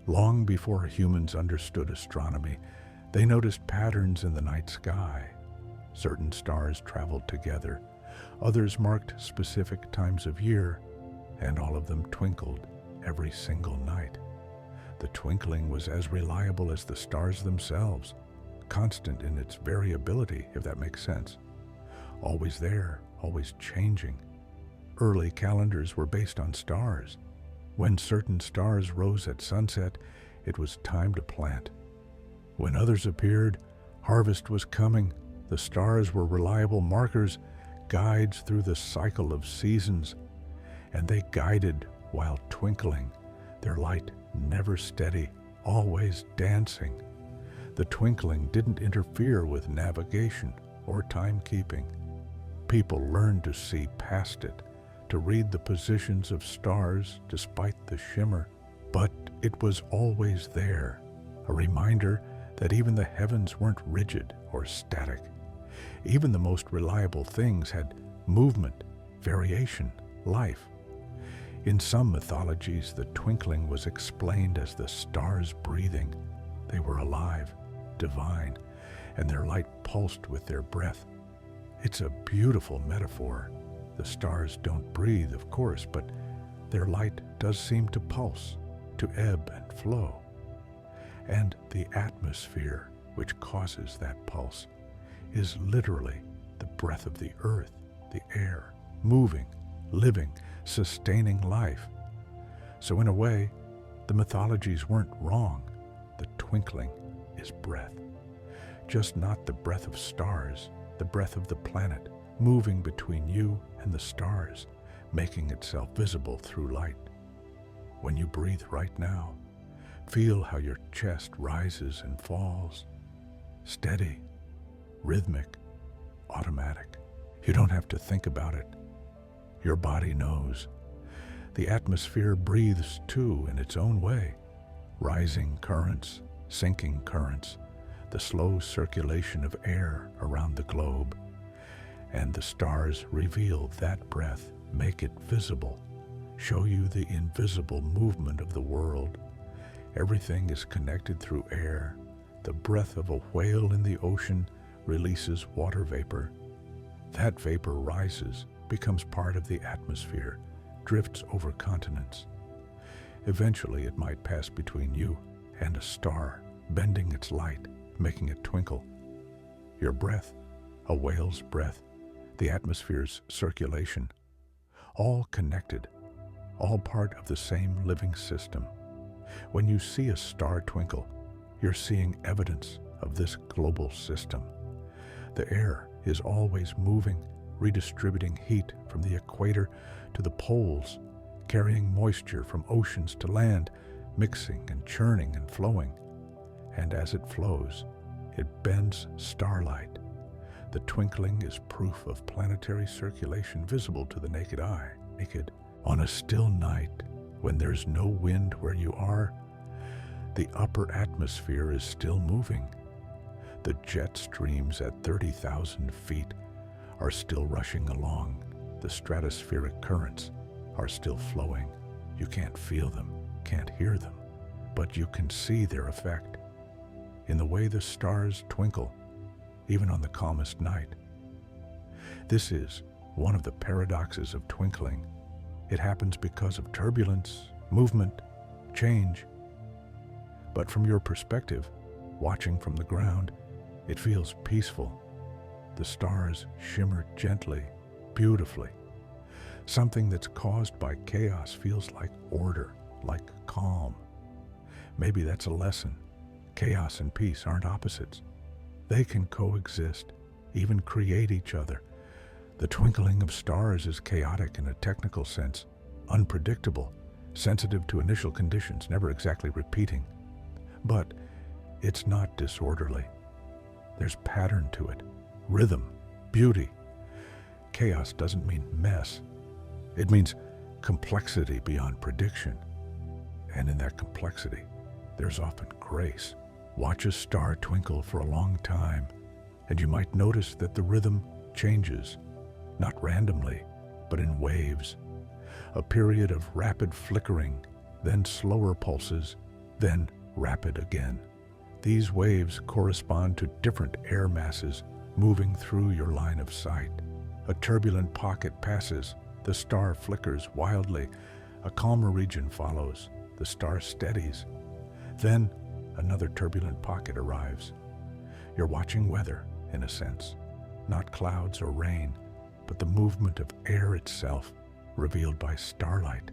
Long before humans understood astronomy, they noticed patterns in the night sky. Certain stars traveled together, others marked specific times of year, and all of them twinkled every single night. The twinkling was as reliable as the stars themselves, constant in its variability, if that makes sense. Always there, always changing. Early calendars were based on stars. When certain stars rose at sunset, it was time to plant. When others appeared, harvest was coming. The stars were reliable markers, guides through the cycle of seasons, and they guided while twinkling, their light never steady, always dancing. The twinkling didn't interfere with navigation or timekeeping. People learned to see past it, to read the positions of stars despite the shimmer. But it was always there, a reminder that even the heavens weren't rigid or static. Even the most reliable things had movement, variation, life. In some mythologies, the twinkling was explained as the stars breathing. They were alive, divine, and their light pulsed with their breath. It's a beautiful metaphor. The stars don't breathe, of course, but their light does seem to pulse, to ebb and flow. And the atmosphere, which causes that pulse, is literally the breath of the earth, the air, moving, living, sustaining life. So in a way, the mythologies weren't wrong. The twinkling is breath. Just not the breath of stars, the breath of the planet, moving between you and the stars, making itself visible through light. When you breathe right now, feel how your chest rises and falls. Steady, rhythmic, automatic. You don't have to think about it. Your body knows. The atmosphere breathes too in its own way. Rising currents, sinking currents, the slow circulation of air around the globe. And the stars reveal that breath, make it visible, show you the invisible movement of the world. Everything is connected through air. The breath of a whale in the ocean releases water vapor. That vapor rises, becomes part of the atmosphere, drifts over continents. Eventually it might pass between you and a star, bending its light, making it twinkle. Your breath, a whale's breath, the atmosphere's circulation, all connected, all part of the same living system. When you see a star twinkle, you're seeing evidence of this global system. The air is always moving, redistributing heat from the equator to the poles, carrying moisture from oceans to land, mixing and churning and flowing. And as it flows, it bends starlight. The twinkling is proof of planetary circulation visible to the naked eye. Naked on a still night, when there's no wind where you are, the upper atmosphere is still moving. The jet streams at 30,000 feet are still rushing along. The stratospheric currents are still flowing. You can't feel them, can't hear them, but you can see their effect in the way the stars twinkle, even on the calmest night. This is one of the paradoxes of twinkling. It happens because of turbulence, movement, change. But from your perspective, watching from the ground, it feels peaceful. The stars shimmer gently, beautifully. Something that's caused by chaos feels like order, like calm. Maybe that's a lesson. Chaos and peace aren't opposites. They can coexist, even create each other. The twinkling of stars is chaotic in a technical sense, unpredictable, sensitive to initial conditions, never exactly repeating. But It's not disorderly. There's pattern to it, rhythm, beauty. Chaos doesn't mean mess. It means complexity beyond prediction. And in that complexity, there's often grace. Watch a star twinkle for a long time, and you might notice that the rhythm changes, not randomly, but in waves. A period of rapid flickering, then slower pulses, then rapid again. These waves correspond to different air masses moving through your line of sight. A turbulent pocket passes, the star flickers wildly. A calmer region follows, the star steadies. Then another turbulent pocket arrives. You're watching weather, in a sense, not clouds or rain, but the movement of air itself, revealed by starlight.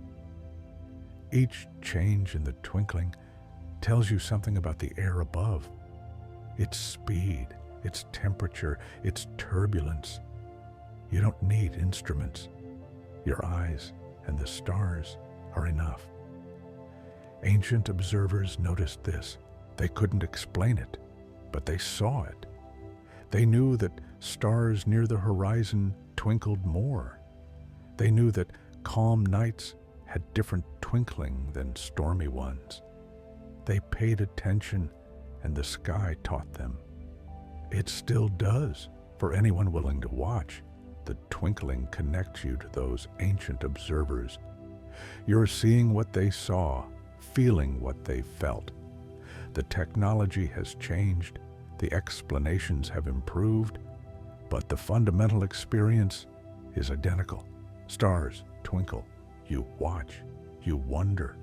Each change in the twinkling tells you something about the air above, its speed, its temperature, its turbulence. You don't need instruments. Your eyes and the stars are enough. Ancient observers noticed this. They couldn't explain it, but they saw it. They knew that stars near the horizon twinkled more. They knew that calm nights had different twinkling than stormy ones. They paid attention, and the sky taught them. It still does for anyone willing to watch. The twinkling connects you to those ancient observers. You're seeing what they saw, feeling what they felt. The technology has changed, the explanations have improved, but the fundamental experience is identical. Stars twinkle, you watch, you wonder.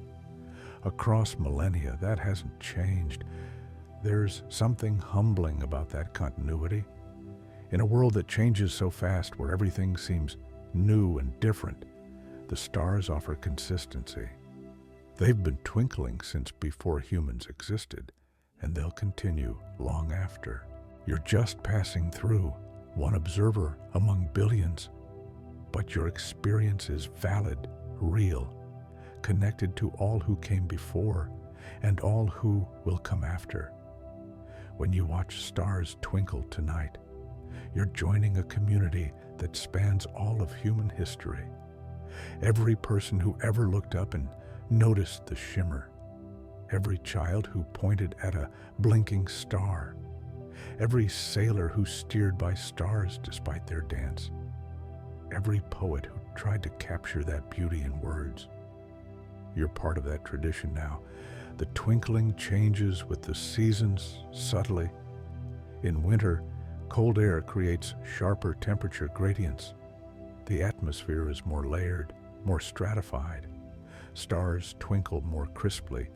Across millennia, that hasn't changed. There's something humbling about that continuity. In a world that changes so fast, where everything seems new and different, the stars offer consistency. They've been twinkling since before humans existed, and they'll continue long after. You're just passing through, one observer among billions, but your experience is valid, real, connected to all who came before and all who will come after. When you watch stars twinkle tonight, you're joining a community that spans all of human history. Every person who ever looked up and noticed the shimmer, every child who pointed at a blinking star, every sailor who steered by stars despite their dance, every poet who tried to capture that beauty in words. You're part of that tradition now. The twinkling changes with the seasons subtly. In winter, cold air creates sharper temperature gradients. The atmosphere is more layered, more stratified. Stars twinkle more crisply,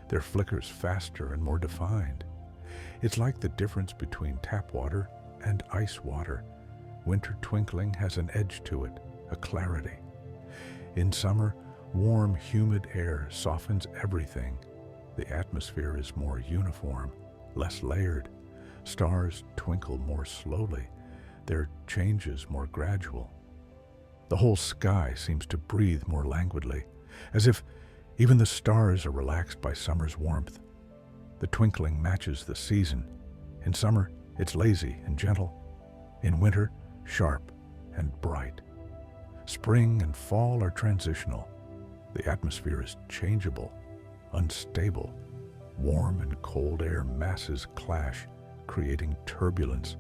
their flickers faster and more defined. It's like the difference between tap water and ice water. Winter twinkling has an edge to it, a clarity. In summer, warm, humid air softens everything. The atmosphere is more uniform, less layered. Stars twinkle more slowly, their changes more gradual. The whole sky seems to breathe more languidly, as if even the stars are relaxed by summer's warmth. The twinkling matches the season. In summer, it's lazy and gentle. In winter, sharp and bright. Spring and fall are transitional. The atmosphere is changeable, unstable. Warm and cold air masses clash, creating turbulence.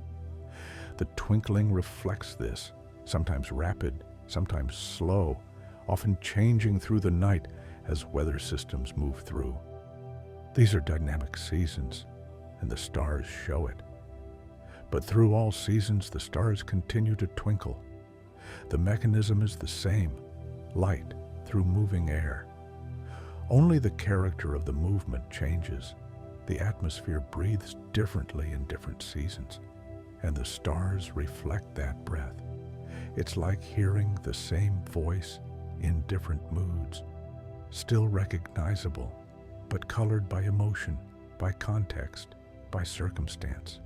The twinkling reflects this, sometimes rapid, sometimes slow, often changing through the night as weather systems move through. These are dynamic seasons, and the stars show it. But through all seasons, the stars continue to twinkle. The mechanism is the same, light through moving air. Only the character of the movement changes. The atmosphere breathes differently in different seasons, and the stars reflect that breath. It's like hearing the same voice in different moods, still recognizable, but colored by emotion, by context, by circumstance.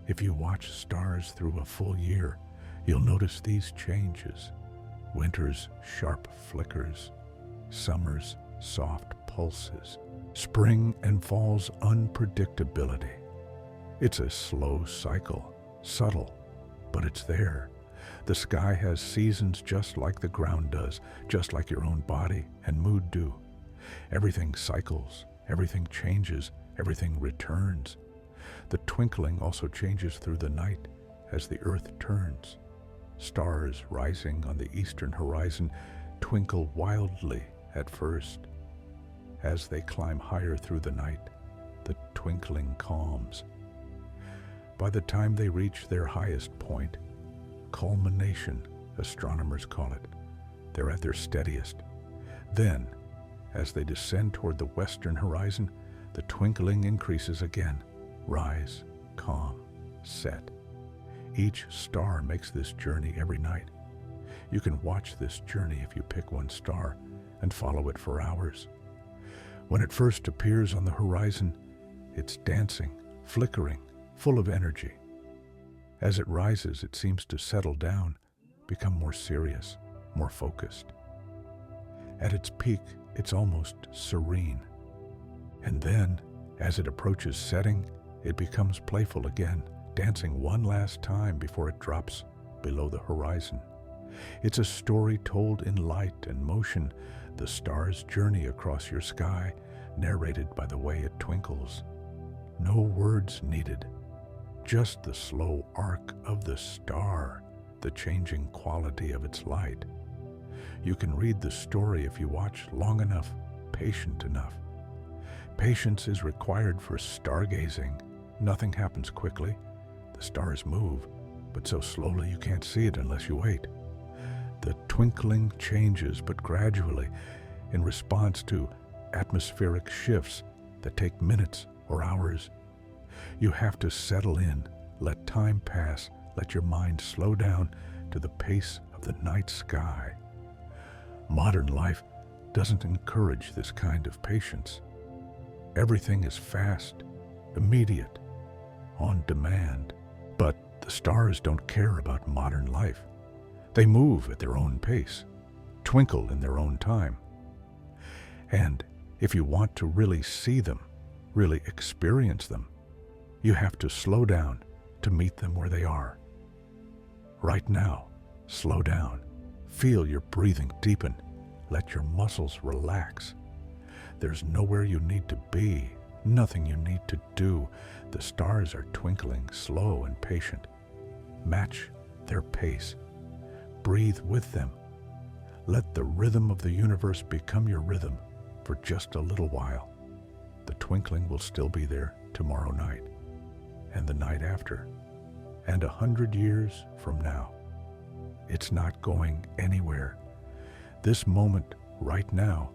If you watch stars through a full year, you'll notice these changes. Winter's sharp flickers, summer's soft pulses, Spring and fall's unpredictability. It's a slow cycle, subtle, but it's there. The sky has seasons just like the ground does, just like your own body and mood do. Everything cycles, everything changes, everything returns. The twinkling also changes through the night as the earth turns. Stars rising on the eastern horizon twinkle wildly at first. As they climb higher through the night, the twinkling calms. By the time they reach their highest point, culmination, astronomers call it, they're at their steadiest. Then, as they descend toward the western horizon, the twinkling increases again. Rise, calm, set. Each star makes this journey every night. You can watch this journey if you pick one star and follow it for hours. When it first appears on the horizon, it's dancing, flickering, full of energy. As it rises, it seems to settle down, become more serious, more focused. At its peak, it's almost serene. And then, as it approaches setting, it becomes playful again, dancing one last time before it drops below the horizon. It's a story told in light and motion, the star's journey across your sky, narrated by the way it twinkles. No words needed, just the slow arc of the star, the changing quality of its light. You can read the story if you watch long enough, patient enough. Patience is required for stargazing. Nothing happens quickly. The stars move, but so slowly you can't see it unless you wait. The twinkling changes, but gradually, in response to atmospheric shifts that take minutes or hours. You have to settle in, let time pass, let your mind slow down to the pace of the night sky. Modern life doesn't encourage this kind of patience. Everything is fast, immediate, on demand. But the stars don't care about modern life. They move at their own pace, twinkle in their own time. And if you want to really see them, really experience them, you have to slow down to meet them where they are. Right now, slow down. Feel your breathing deepen. Let your muscles relax. There's nowhere you need to be, nothing you need to do. The stars are twinkling, slow and patient. Match their pace. Breathe with them. Let the rhythm of the universe become your rhythm for just a little while. The twinkling will still be there tomorrow night, and the night after, and 100 years from now. It's not going anywhere. This moment, right now,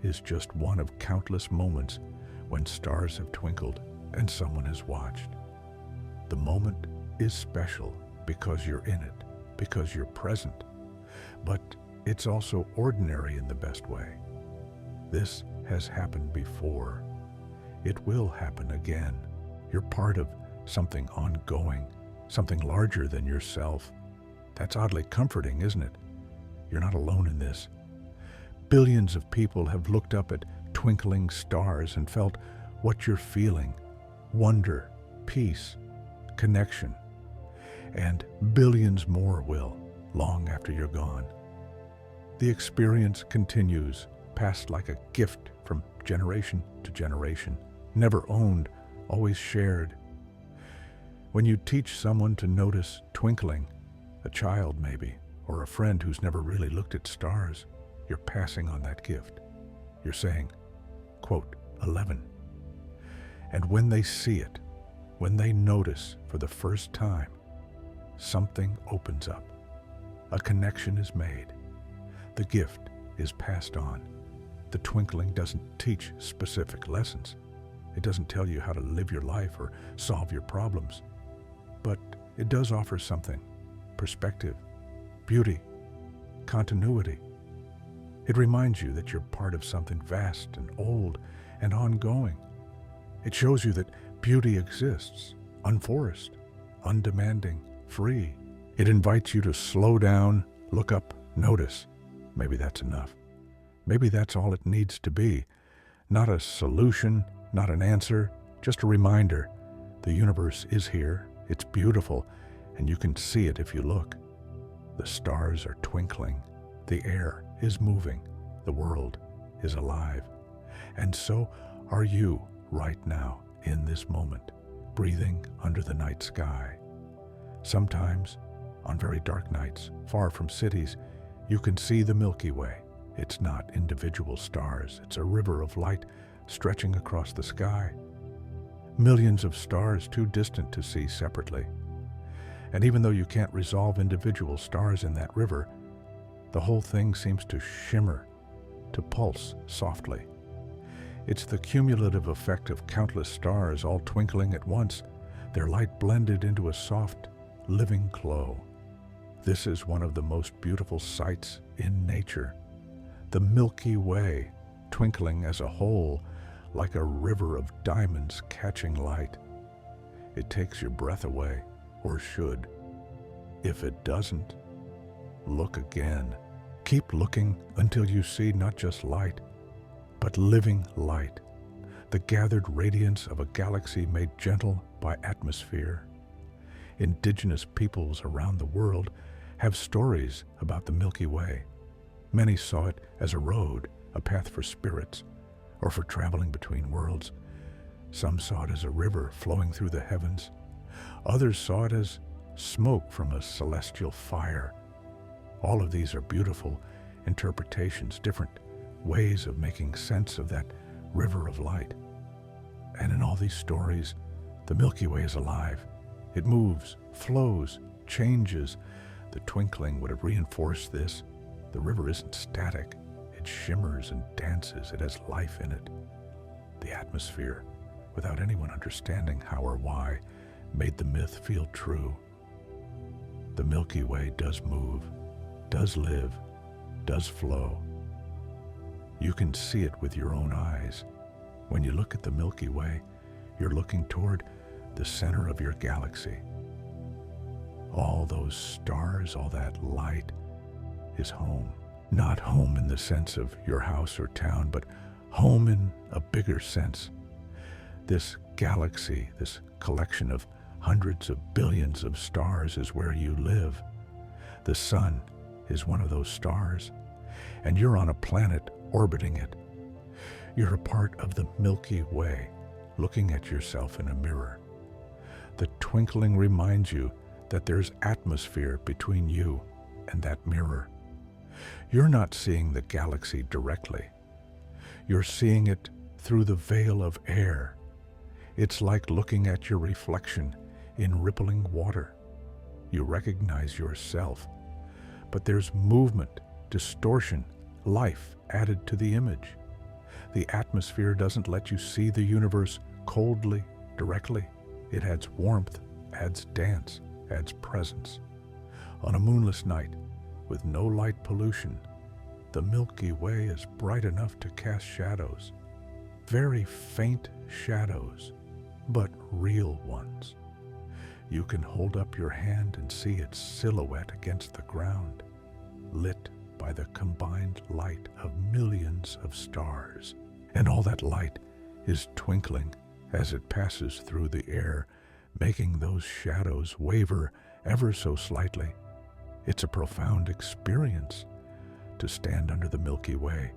is just one of countless moments when stars have twinkled and someone has watched. The moment is special because you're in it, because you're present, but it's also ordinary in the best way. This has happened before. It will happen again. You're part of something ongoing, something larger than yourself. That's oddly comforting, isn't it? You're not alone in this. Billions of people have looked up at twinkling stars and felt what you're feeling: wonder, peace, connection. And billions more will, long after you're gone. The experience continues, passed like a gift from generation to generation, never owned, always shared. When you teach someone to notice twinkling, a child maybe, or a friend who's never really looked at stars, you're passing on that gift. You're saying, quote, 11. And when they see it, when they notice for the first time, something opens up. A connection is made. The gift is passed on. The twinkling doesn't teach specific lessons. It doesn't tell you how to live your life or solve your problems. But it does offer something: perspective, beauty, continuity. It reminds you that you're part of something vast and old and ongoing. It shows you that beauty exists, unforced, undemanding, free. It invites you to slow down, look up, notice. Maybe that's enough. Maybe that's all it needs to be. Not a solution, not an answer, just a reminder. The universe is here, it's beautiful, and you can see it if you look. The stars are twinkling, the air is moving, the world is alive. And so are you right now in this moment, breathing under the night sky. Sometimes, on very dark nights, far from cities, you can see the Milky Way. It's not individual stars, it's a river of light stretching across the sky. Millions of stars too distant to see separately. And even though you can't resolve individual stars in that river, the whole thing seems to shimmer, to pulse softly. It's the cumulative effect of countless stars all twinkling at once, their light blended into a soft, living glow. This is one of the most beautiful sights in nature. The Milky Way, twinkling as a whole, like a river of diamonds catching light. It takes your breath away, or should. If it doesn't, look again. Keep looking until you see not just light, but living light, the gathered radiance of a galaxy made gentle by atmosphere. Indigenous peoples around the world have stories about the Milky Way. Many saw it as a road, a path for spirits, or for traveling between worlds. Some saw it as a river flowing through the heavens. Others saw it as smoke from a celestial fire. All of these are beautiful interpretations, different ways of making sense of that river of light. And in all these stories, the Milky Way is alive. It moves, flows, changes. The twinkling would have reinforced this. The river isn't static. It shimmers and dances. It has life in it. The atmosphere, without anyone understanding how or why, made the myth feel true. The Milky Way does move, does live, does flow. You can see it with your own eyes. When you look at the Milky Way, you're looking toward the center of your galaxy. All those stars, all that light is home. Not home in the sense of your house or town, but home in a bigger sense. This galaxy, this collection of hundreds of billions of stars is where you live. The sun is one of those stars, and you're on a planet orbiting it. You're a part of the Milky Way, looking at yourself in a mirror. The twinkling reminds you that there's atmosphere between you and that mirror. You're not seeing the galaxy directly. You're seeing it through the veil of air. It's like looking at your reflection in rippling water. You recognize yourself, but there's movement, distortion, life added to the image. The atmosphere doesn't let you see the universe coldly, directly. It adds warmth, adds dance, adds presence. On a moonless night, with no light pollution, the Milky Way is bright enough to cast shadows. Very faint shadows, but real ones. You can hold up your hand and see its silhouette against the ground, lit by the combined light of millions of stars. And all that light is twinkling as it passes through the air, making those shadows waver ever so slightly. It's a profound experience to stand under the Milky Way,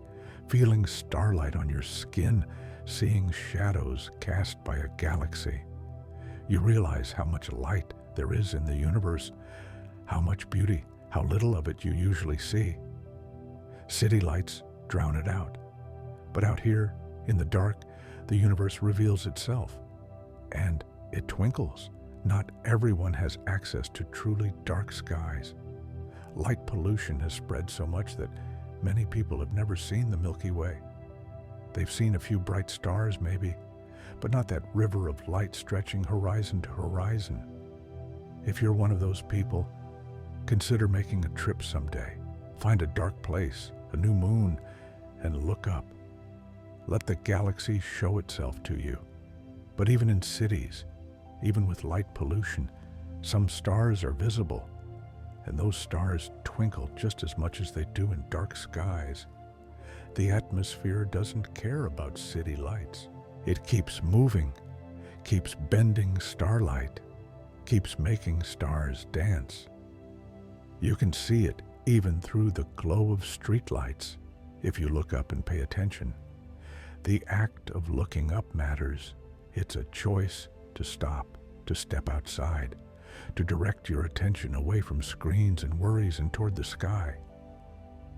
feeling starlight on your skin, seeing shadows cast by a galaxy. You realize how much light there is in the universe, how much beauty, how little of it you usually see. City lights drown it out. But out here, in the dark, the universe reveals itself. And it twinkles. Not everyone has access to truly dark skies. Light pollution has spread so much that many people have never seen the Milky Way. They've seen a few bright stars, maybe, but not that river of light stretching horizon to horizon. If you're one of those people, consider making a trip someday. Find a dark place, a new moon, and look up. Let the galaxy show itself to you. But even in cities, even with light pollution, some stars are visible, and those stars twinkle just as much as they do in dark skies. The atmosphere doesn't care about city lights. It keeps moving, keeps bending starlight, keeps making stars dance. You can see it even through the glow of streetlights if you look up and pay attention. The act of looking up matters. It's a choice to stop, to step outside, to direct your attention away from screens and worries and toward the sky.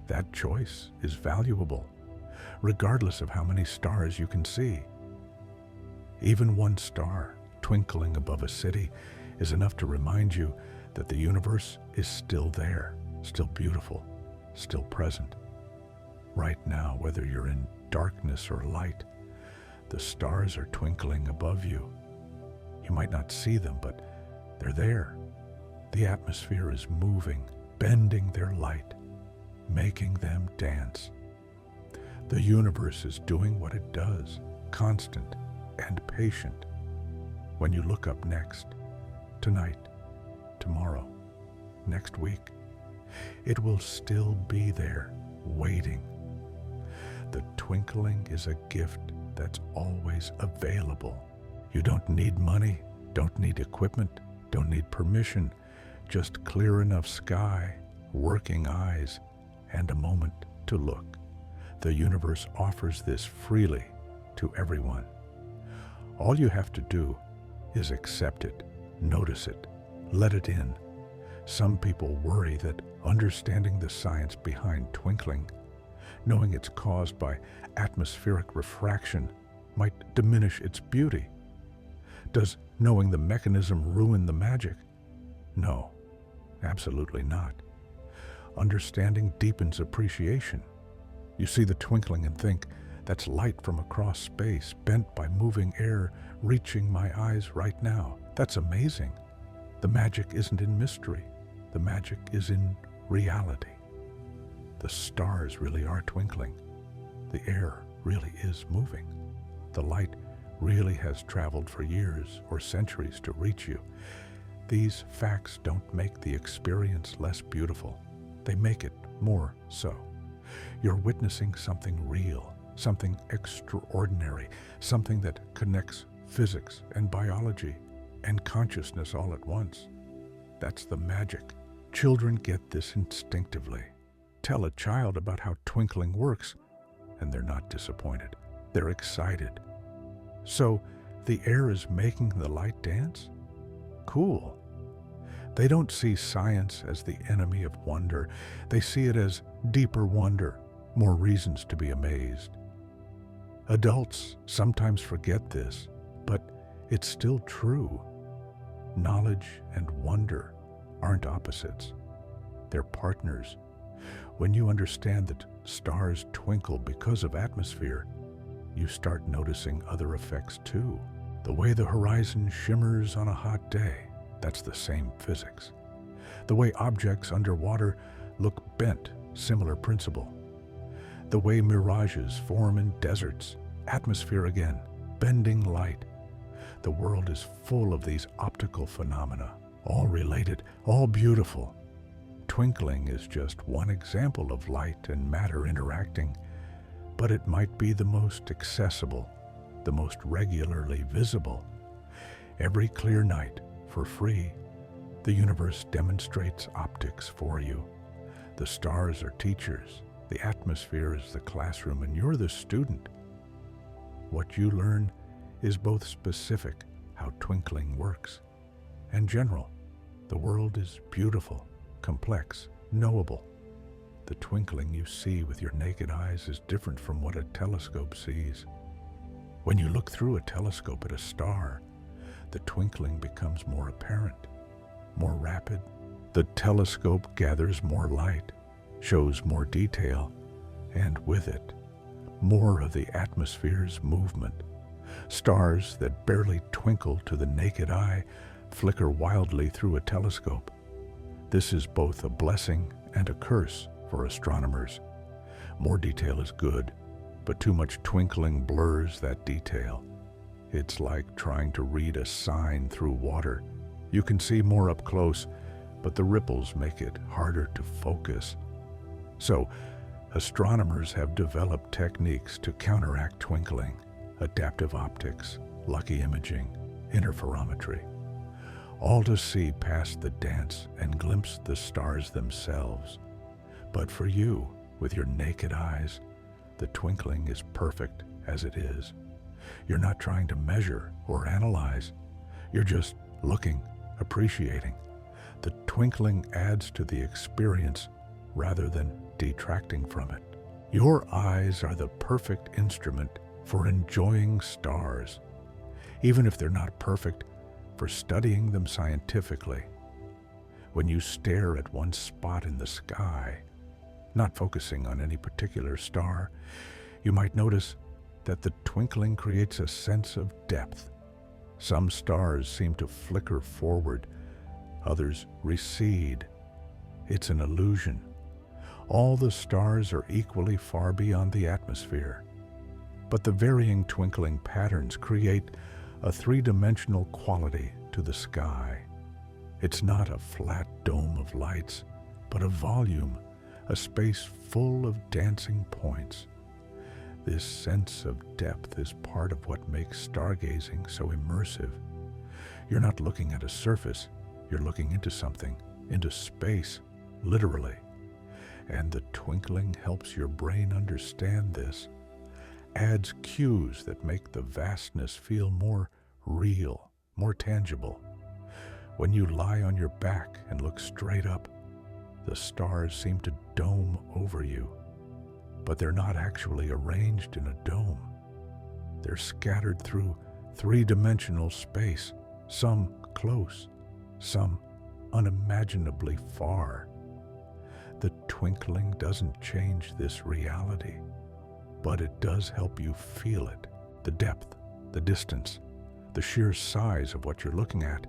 That choice is valuable, regardless of how many stars you can see. Even one star twinkling above a city is enough to remind you that the universe is still there, still beautiful, still present. Right now, whether you're in darkness or light, the stars are twinkling above you. You might not see them, but they're there. The atmosphere is moving, bending their light, making them dance. The universe is doing what it does, constant and patient. When you look up next, tonight, tomorrow, next week, it will still be there, waiting. The twinkling is a gift that's always available. You don't need money, don't need equipment, don't need permission, just clear enough sky, working eyes, and a moment to look. The universe offers this freely to everyone. All you have to do is accept it, notice it, let it in. Some people worry that understanding the science behind twinkling, knowing it's caused by atmospheric refraction, might diminish its beauty. Does knowing the mechanism ruin the magic? No, absolutely not. Understanding deepens appreciation. You see the twinkling and think, that's light from across space, bent by moving air, reaching my eyes right now. That's amazing. The magic isn't in mystery. The magic is in reality. The stars really are twinkling. The air really is moving. The light really has traveled for years or centuries to reach you. These facts don't make the experience less beautiful. They make it more so. You're witnessing something real, something extraordinary, something that connects physics and biology and consciousness all at once. That's the magic. Children get this instinctively. Tell a child about how twinkling works, and they're not disappointed. They're excited. So, the air is making the light dance? Cool. They don't see science as the enemy of wonder. They see it as deeper wonder, more reasons to be amazed. Adults sometimes forget this, but it's still true. Knowledge and wonder aren't opposites. They're partners. When you understand that stars twinkle because of atmosphere, you start noticing other effects too. The way the horizon shimmers on a hot day, that's the same physics. The way objects underwater look bent, similar principle. The way mirages form in deserts, atmosphere again, bending light. The world is full of these optical phenomena, all related, all beautiful. Twinkling is just one example of light and matter interacting, but it might be the most accessible, the most regularly visible. Every clear night, for free, the universe demonstrates optics for you. The stars are teachers, the atmosphere is the classroom, and you're the student. What you learn is both specific, how twinkling works, and general. The world is beautiful, complex, knowable. The twinkling you see with your naked eyes is different from what a telescope sees. When you look through a telescope at a star, the twinkling becomes more apparent, more rapid. The telescope gathers more light, shows more detail, and with it, more of the atmosphere's movement. Stars that barely twinkle to the naked eye flicker wildly through a telescope. This is both a blessing and a curse for astronomers. More detail is good, but too much twinkling blurs that detail. It's like trying to read a sign through water. You can see more up close, but the ripples make it harder to focus. So, Astronomers have developed techniques to counteract twinkling: adaptive optics, lucky imaging, interferometry, all to see past the dance and glimpse the stars themselves. But for you, with your naked eyes, the twinkling is perfect as it is. You're not trying to measure or analyze. You're just looking, appreciating. The twinkling adds to the experience rather than detracting from it. Your eyes are the perfect instrument for enjoying stars, even if they're not perfect, for studying them scientifically. When you stare at one spot in the sky, not focusing on any particular star, you might notice that the twinkling creates a sense of depth. Some stars seem to flicker forward, others recede. It's an illusion. All the stars are equally far beyond the atmosphere, but the varying twinkling patterns create a three-dimensional quality to the sky. It's not a flat dome of lights, but a volume, a space full of dancing points. This sense of depth is part of what makes stargazing so immersive. You're not looking at a surface, you're looking into something, into space, literally. And the twinkling helps your brain understand this, adds cues that make the vastness feel more real, more tangible. When you lie on your back and look straight up, the stars seem to dome over you, but they're not actually arranged in a dome. They're scattered through three-dimensional space, some close, some unimaginably far. The twinkling doesn't change this reality, but it does help you feel it, the depth, the distance, the sheer size of what you're looking at.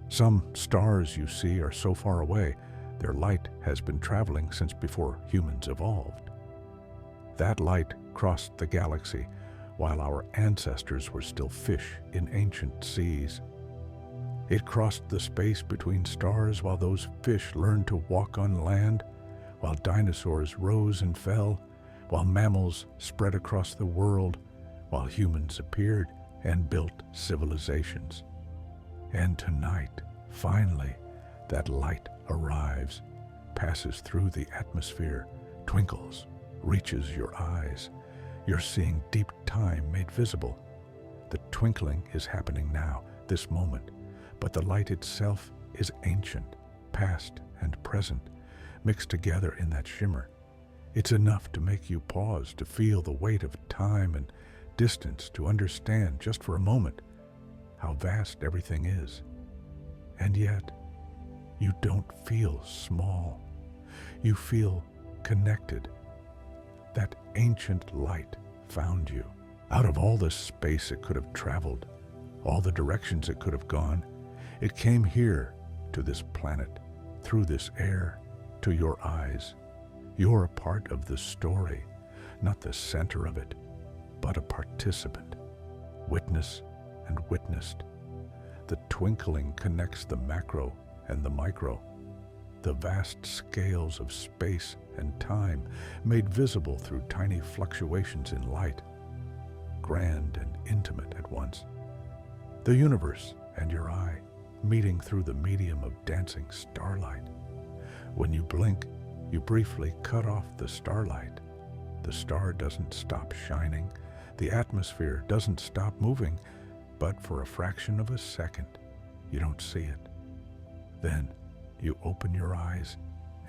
Some stars you see are so far away, their light has been traveling since before humans evolved. That light crossed the galaxy while our ancestors were still fish in ancient seas. It crossed the space between stars while those fish learned to walk on land, while dinosaurs rose and fell, while mammals spread across the world, while humans appeared and built civilizations. And tonight, finally, that light arrives, passes through the atmosphere, twinkles, reaches your eyes. You're seeing deep time made visible. The twinkling is happening now, this moment, but the light itself is ancient, past and present, mixed together in that shimmer. It's enough to make you pause, to feel the weight of time and distance, to understand just for a moment how vast everything is. And yet, you don't feel small. You feel connected. That ancient light found you. Out of all the space it could have traveled, all the directions it could have gone, it came here, to this planet, through this air, to your eyes. You're a part of the story, not the center of it, but a participant, witness and witnessed. The twinkling connects the macro and the micro, the vast scales of space and time made visible through tiny fluctuations in light, grand and intimate at once. The universe and your eye meeting through the medium of dancing starlight. When you blink, you briefly cut off the starlight. The star doesn't stop shining. The atmosphere doesn't stop moving, but for a fraction of a second, you don't see it. Then you open your eyes,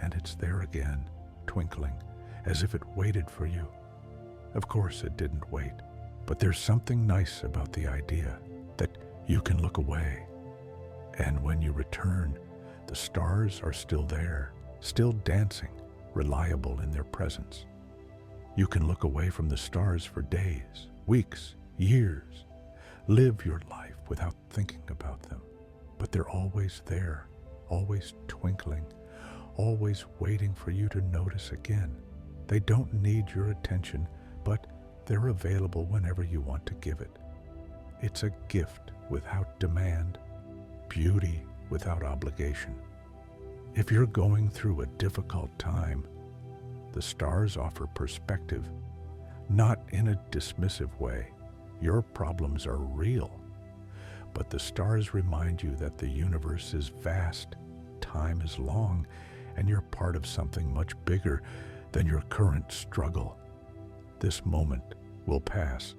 and it's there again, twinkling, as if it waited for you. Of course it didn't wait, but there's something nice about the idea that you can look away. And when you return, the stars are still there, still dancing, reliable in their presence. You can look away from the stars for days, weeks, years, live your life without thinking about them, but they're always there, always twinkling, always waiting for you to notice again. They don't need your attention, but they're available whenever you want to give it. It's a gift without demand, beauty without obligation. If you're going through a difficult time, The stars offer perspective, not in a dismissive way. Your problems are real, but the stars remind you that the universe is vast, time is long, and you're part of something much bigger than your current struggle. This moment will pass.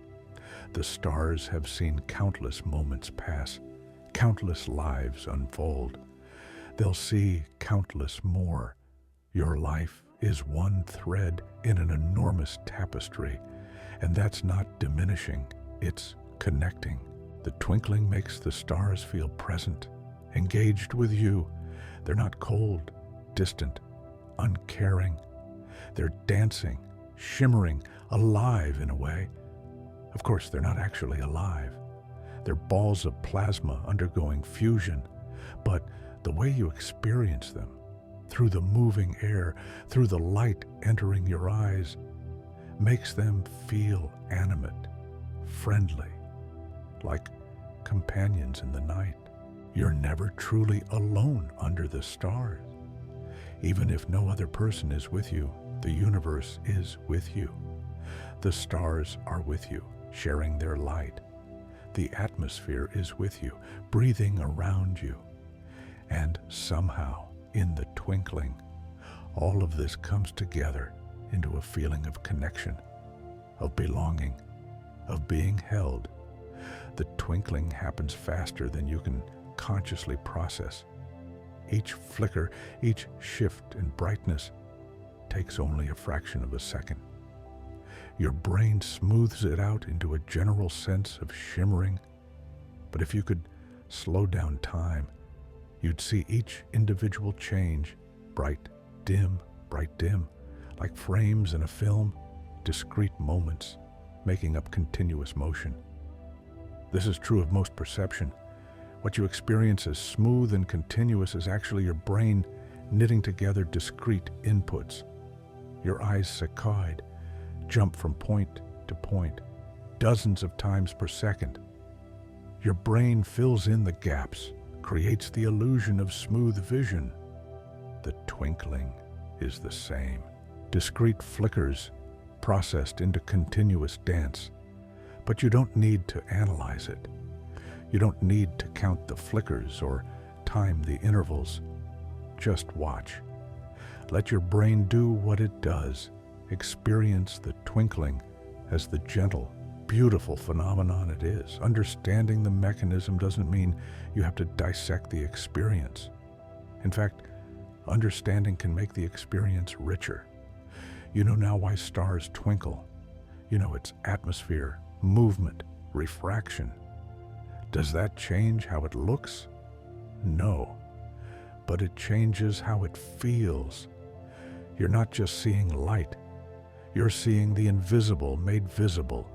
The stars have seen countless moments pass, countless lives unfold. They'll see countless more. Your life is one thread in an enormous tapestry, and that's not diminishing, it's connecting. The twinkling makes the stars feel present, engaged with you. They're not cold, distant, uncaring. They're dancing, shimmering, alive in a way. Of course, they're not actually alive. They're balls of plasma undergoing fusion, but the way you experience them, through the moving air, through the light entering your eyes, makes them feel animate, friendly, like companions in the night. You're never truly alone under the stars. Even if no other person is with you, the universe is with you. The stars are with you, sharing their light. The atmosphere is with you, breathing around you. And somehow, in the twinkling, all of this comes together into a feeling of connection, of belonging, of being held. The twinkling happens faster than you can consciously process. Each flicker, each shift in brightness takes only a fraction of a second. Your brain smooths it out into a general sense of shimmering. But if you could slow down time, you'd see each individual change, bright, dim, like frames in a film, discrete moments, making up continuous motion. This is true of most perception. What you experience as smooth and continuous is actually your brain knitting together discrete inputs. Your eyes saccade, jump from point to point, dozens of times per second. Your brain fills in the gaps, creates the illusion of smooth vision. The twinkling is the same. Discrete flickers processed into continuous dance. But you don't need to analyze it. You don't need to count the flickers or time the intervals. Just watch. Let your brain do what it does. Experience the twinkling as the gentle, beautiful phenomenon it is. Understanding the mechanism doesn't mean you have to dissect the experience. In fact, understanding can make the experience richer. You know now why stars twinkle. You know its atmosphere, movement, refraction. Does that change how it looks? No, but it changes how it feels. You're not just seeing light. You're seeing the invisible made visible,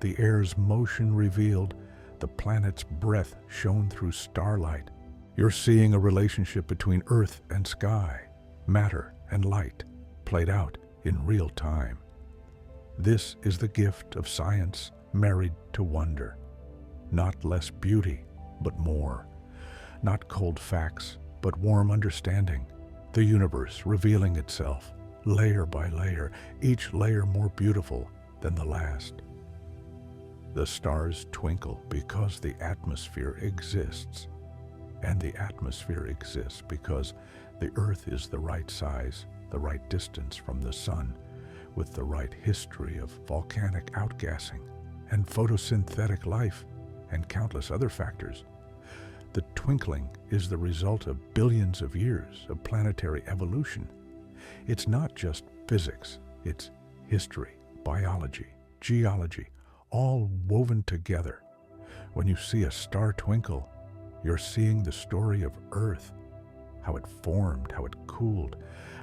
the air's motion revealed, the planet's breath shown through starlight. You're seeing a relationship between earth and sky, matter and light, played out in real time. This is the gift of science married to wonder. Not less beauty, but more. Not cold facts, but warm understanding. The universe revealing itself, layer by layer, each layer more beautiful than the last. The stars twinkle because the atmosphere exists. And the atmosphere exists because the Earth is the right size, the right distance from the sun, with the right history of volcanic outgassing and photosynthetic life and countless other factors. The twinkling is the result of billions of years of planetary evolution. It's not just physics, it's history, biology, geology, all woven together. When you see a star twinkle, you're seeing the story of Earth, how it formed, how it cooled,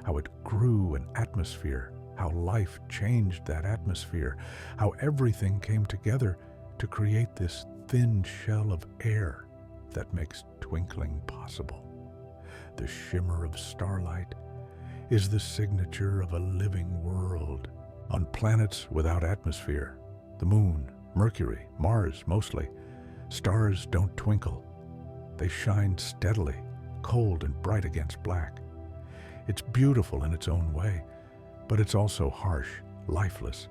how it grew an atmosphere, how life changed that atmosphere, how everything came together to create this thin shell of air that makes twinkling possible. The shimmer of starlight is the signature of a living world. On planets without atmosphere, the Moon, Mercury, Mars mostly, stars don't twinkle. They shine steadily, cold and bright against black. It's beautiful in its own way, but it's also harsh, lifeless.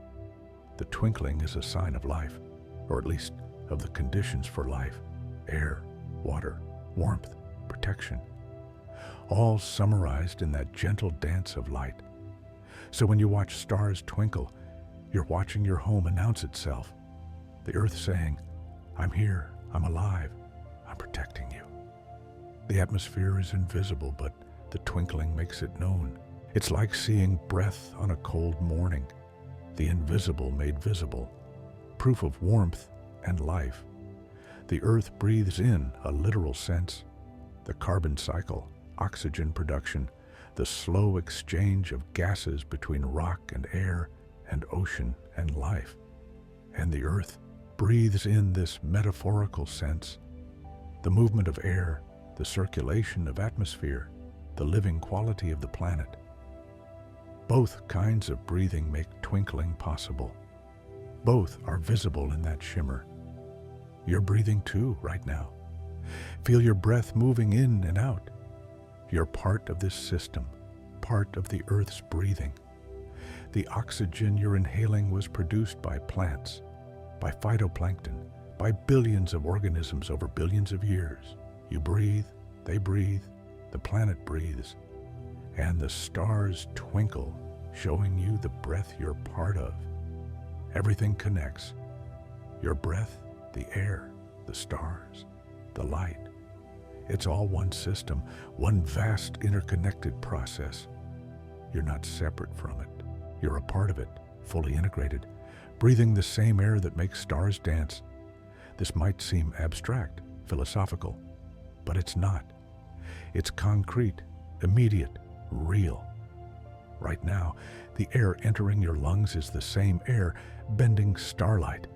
The twinkling is a sign of life, or at least of the conditions for life: air, water, warmth, protection, all summarized in that gentle dance of light. So when you watch stars twinkle, you're watching your home announce itself, the earth saying, "I'm here, I'm alive, I'm protecting you." The atmosphere is invisible, but the twinkling makes it known. It's like seeing breath on a cold morning, the invisible made visible, proof of warmth and life. The earth breathes in a literal sense, the carbon cycle, oxygen production, the slow exchange of gases between rock and air and ocean and life. And the earth breathes in this metaphorical sense, the movement of air, the circulation of atmosphere, the living quality of the planet. Both kinds of breathing make twinkling possible. Both are visible in that shimmer. You're breathing too right now. Feel your breath moving in and out. You're part of this system, part of the earth's breathing. The oxygen you're inhaling was produced by plants, by phytoplankton, by billions of organisms over billions of years. You breathe, they breathe, the planet breathes, and the stars twinkle, showing you the breath you're part of. Everything connects. Your breath, the air, the stars, the light. It's all one system, one vast interconnected process. You're not separate from it. You're a part of it, fully integrated, breathing the same air that makes stars dance. This might seem abstract, philosophical, but it's not. It's concrete, immediate, real. Right now, the air entering your lungs is the same air bending starlight.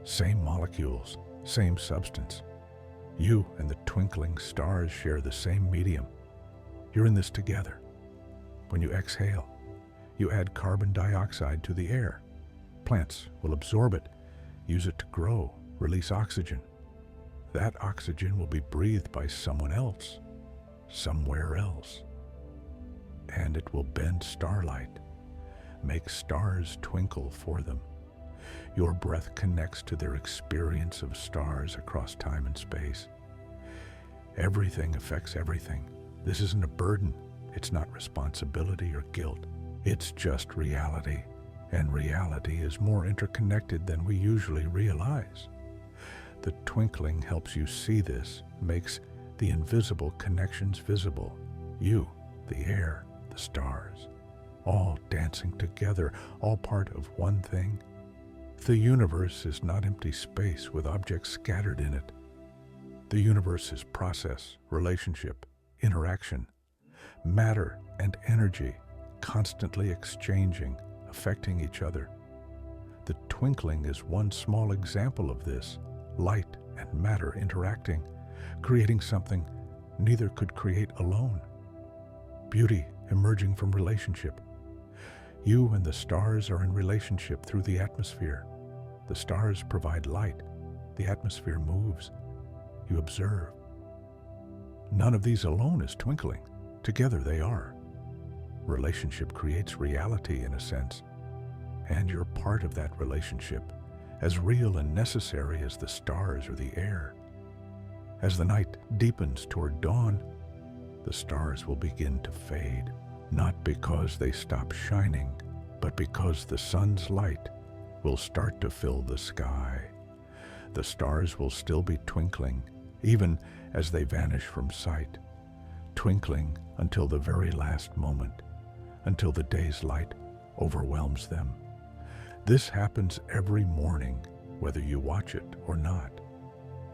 Same molecules, same substance. You and the twinkling stars share the same medium. You're in this together. When you exhale, you add carbon dioxide to the air. Plants will absorb it, use it to grow, release oxygen. That oxygen will be breathed by someone else, somewhere else. And it will bend starlight, make stars twinkle for them. Your breath connects to their experience of stars across time and space. Everything affects everything. This isn't a burden. It's not responsibility or guilt. It's just reality. And reality is more interconnected than we usually realize. The twinkling helps you see this, makes the invisible connections visible. You, the air, the stars, all dancing together, all part of one thing. The universe is not empty space with objects scattered in it. The universe is process, relationship, interaction, matter and energy constantly exchanging, affecting each other. The twinkling is one small example of this, light and matter interacting, creating something neither could create alone. Beauty emerging from relationship. You and the stars are in relationship through the atmosphere. The stars provide light. The atmosphere moves. You observe. None of these alone is twinkling. Together they are. Relationship creates reality in a sense, and you're part of that relationship, as real and necessary as the stars or the air. As the night deepens toward dawn, the stars will begin to fade, not because they stop shining, but because the sun's light will start to fill the sky. The stars will still be twinkling, even as they vanish from sight, twinkling until the very last moment, until the day's light overwhelms them. This happens every morning, whether you watch it or not.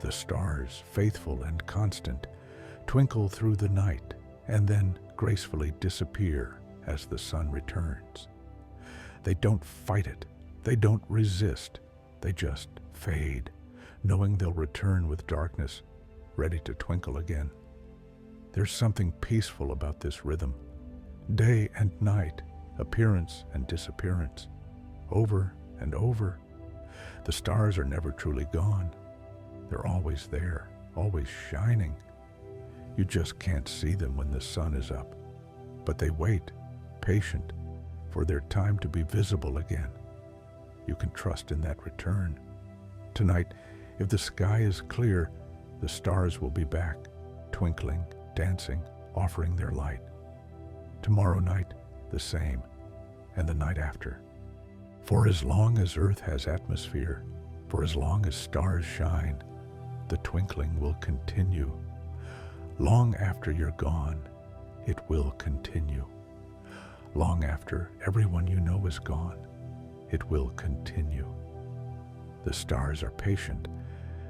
The stars, faithful and constant, twinkle through the night and then gracefully disappear as the sun returns. They don't fight it. They don't resist. They just fade, knowing they'll return with darkness, ready to twinkle again. There's something peaceful about this rhythm. Day and night, appearance and disappearance, over and over. The stars are never truly gone. They're always there, always shining. You just can't see them when the sun is up. But they wait, patient, for their time to be visible again. You can trust in that return. Tonight, if the sky is clear, the stars will be back, twinkling, dancing, offering their light. Tomorrow night, the same, and the night after. For as long as Earth has atmosphere, for as long as stars shine, the twinkling will continue. Long after you're gone, it will continue. Long after everyone you know is gone, it will continue. The stars are patient.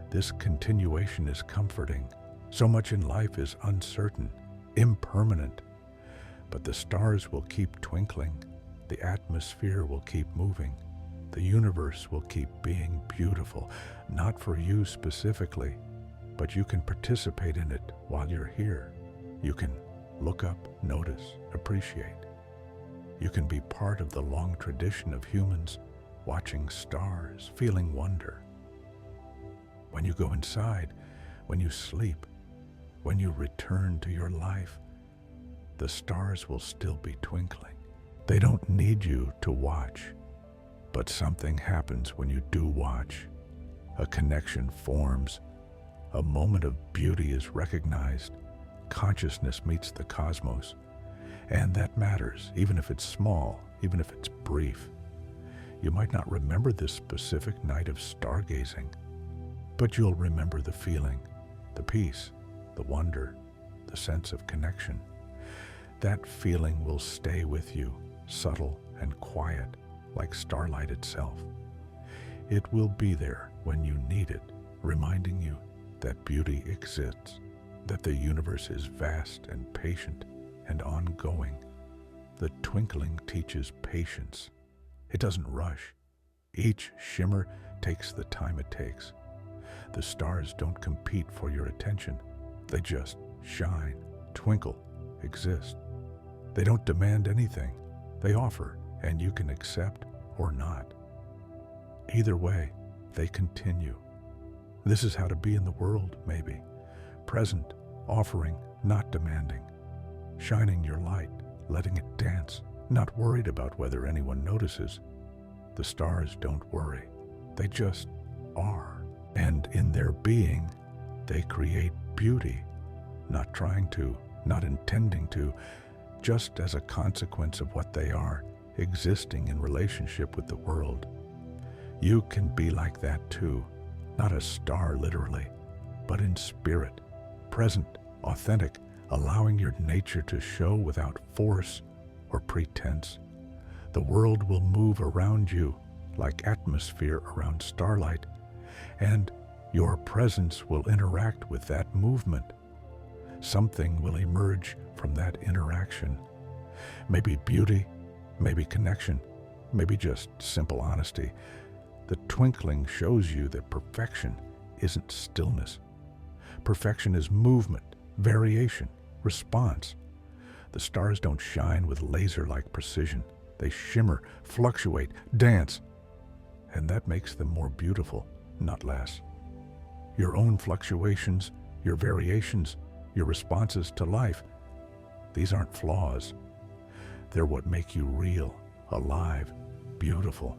This continuation is comforting. So much in life is uncertain, impermanent. But the stars will keep twinkling. The atmosphere will keep moving. The universe will keep being beautiful, not for you specifically, but you can participate in it while you're here. You can look up, notice, appreciate. You can be part of the long tradition of humans watching stars, feeling wonder. When you go inside, when you sleep, when you return to your life, the stars will still be twinkling. They don't need you to watch, but something happens when you do watch. A connection forms. A moment of beauty is recognized. Consciousness meets the cosmos. And that matters, even if it's small, even if it's brief. You might not remember this specific night of stargazing, but you'll remember the feeling, the peace, the wonder, the sense of connection. That feeling will stay with you, subtle and quiet, like starlight itself. It will be there when you need it, reminding you that beauty exists, that the universe is vast and patient and ongoing. The twinkling teaches patience. It doesn't rush. Each shimmer takes the time it takes. The stars don't compete for your attention. They just shine, twinkle, exist. They don't demand anything. They offer, and you can accept or not. Either way, they continue. This is how to be in the world, maybe. Present, offering, not demanding. Shining your light, letting it dance, not worried about whether anyone notices. The stars don't worry. They just are. And in their being, they create beauty, not trying to, not intending to, just as a consequence of what they are, existing in relationship with the world. You can be like that too, not a star literally, but in spirit, present, authentic, allowing your nature to show without force or pretense. The world will move around you like atmosphere around starlight, and your presence will interact with that movement. Something will emerge from that interaction. Maybe beauty, maybe connection, maybe just simple honesty. The twinkling shows you that perfection isn't stillness. Perfection is movement, variation, response. The stars don't shine with laser-like precision. They shimmer, fluctuate, dance, and that makes them more beautiful, not less. Your own fluctuations, your variations, your responses to life, these aren't flaws. They're what make you real, alive, beautiful.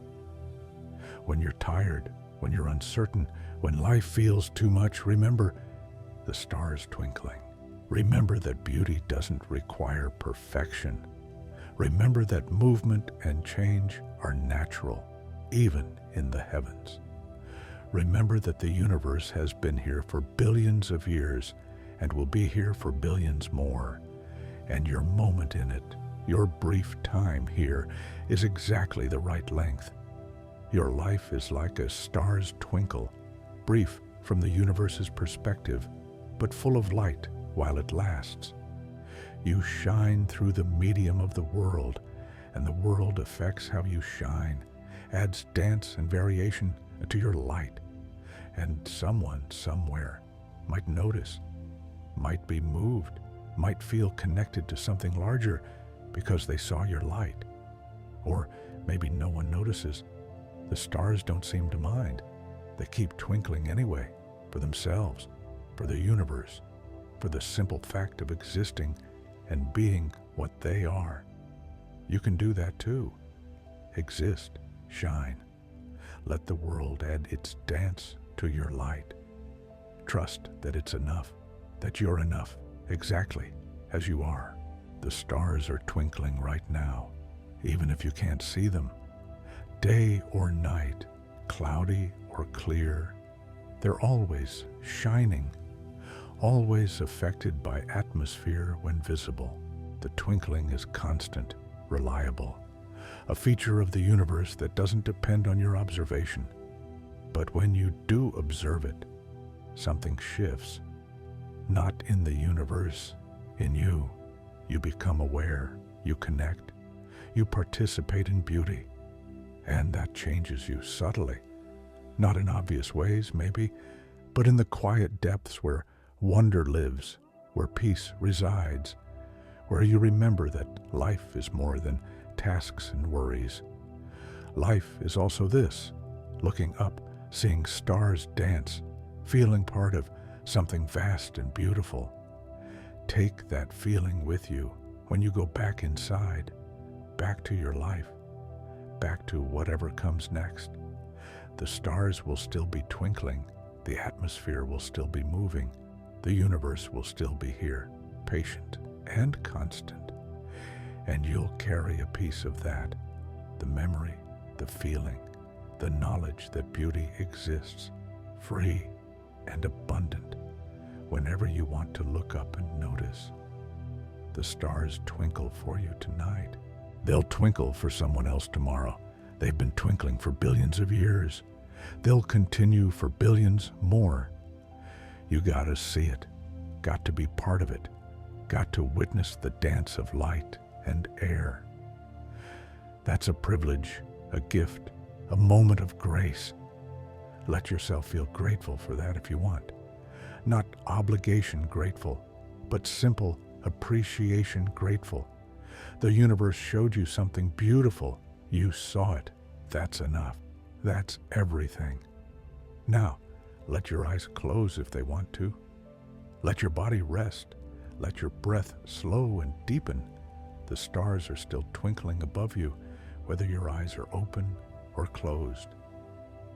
When you're tired, when you're uncertain, when life feels too much, remember the stars twinkling. Remember that beauty doesn't require perfection. Remember that movement and change are natural, even in the heavens. Remember that the universe has been here for billions of years and will be here for billions more. And your moment in it, your brief time here, is exactly the right length. Your life is like a star's twinkle, brief from the universe's perspective, but full of light while it lasts. You shine through the medium of the world, and the world affects how you shine, adds dance and variation to your light. And someone somewhere might notice, might be moved, might feel connected to something larger because they saw your light. Or maybe no one notices. The stars don't seem to mind. They keep twinkling anyway, for themselves, for the universe, for the simple fact of existing and being what they are. You can do that too. Exist, shine. Let the world add its dance to your light. Trust that it's enough, that you're enough, exactly as you are. The stars are twinkling right now, even if you can't see them. Day or night, cloudy or clear, they're always shining, always affected by atmosphere when visible. The twinkling is constant, reliable, a feature of the universe that doesn't depend on your observation. But when you do observe it, something shifts. Not in the universe, in you. You become aware, you connect, you participate in beauty, and that changes you subtly. Not in obvious ways, maybe, but in the quiet depths where wonder lives, where peace resides, where you remember that life is more than tasks and worries. Life is also this, looking up, seeing stars dance, feeling part of something vast and beautiful. Take that feeling with you when you go back inside, back to your life, back to whatever comes next. The stars will still be twinkling, the atmosphere will still be moving, the universe will still be here, patient and constant. And you'll carry a piece of that, the memory, the feeling, the knowledge that beauty exists, free and abundant, whenever you want to look up and notice. The stars twinkle for you tonight. They'll twinkle for someone else tomorrow. They've been twinkling for billions of years. They'll continue for billions more. You gotta see it, got to be part of it, got to witness the dance of light and air. That's a privilege, a gift, a moment of grace. Let yourself feel grateful for that if you want. Not obligation grateful, but simple appreciation grateful. The universe showed you something beautiful. You saw it. That's enough. That's everything. Now, let your eyes close if they want to. Let your body rest. Let your breath slow and deepen. The stars are still twinkling above you, whether your eyes are open or closed.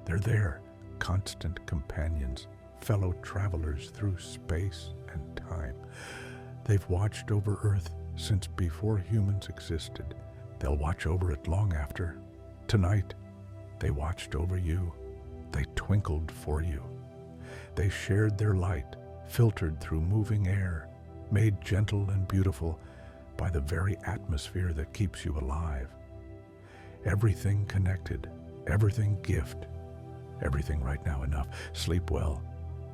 They're there, constant companions, fellow travelers through space and time. They've watched over Earth since before humans existed. They'll watch over it long after. Tonight, they watched over you. They twinkled for you. They shared their light, filtered through moving air, made gentle and beautiful by the very atmosphere that keeps you alive. Everything connected, everything gift, everything right now enough. Sleep well,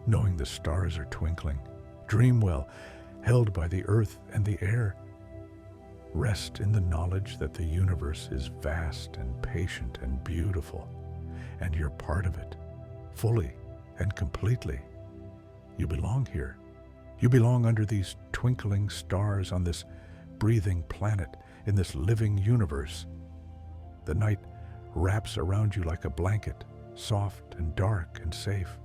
knowing the stars are twinkling. Dream well, held by the earth and the air. Rest in the knowledge that the universe is vast and patient and beautiful, and you're part of it, fully and completely. You belong here. You belong under these twinkling stars on this breathing planet, in this living universe. The night wraps around you like a blanket, soft and dark and safe.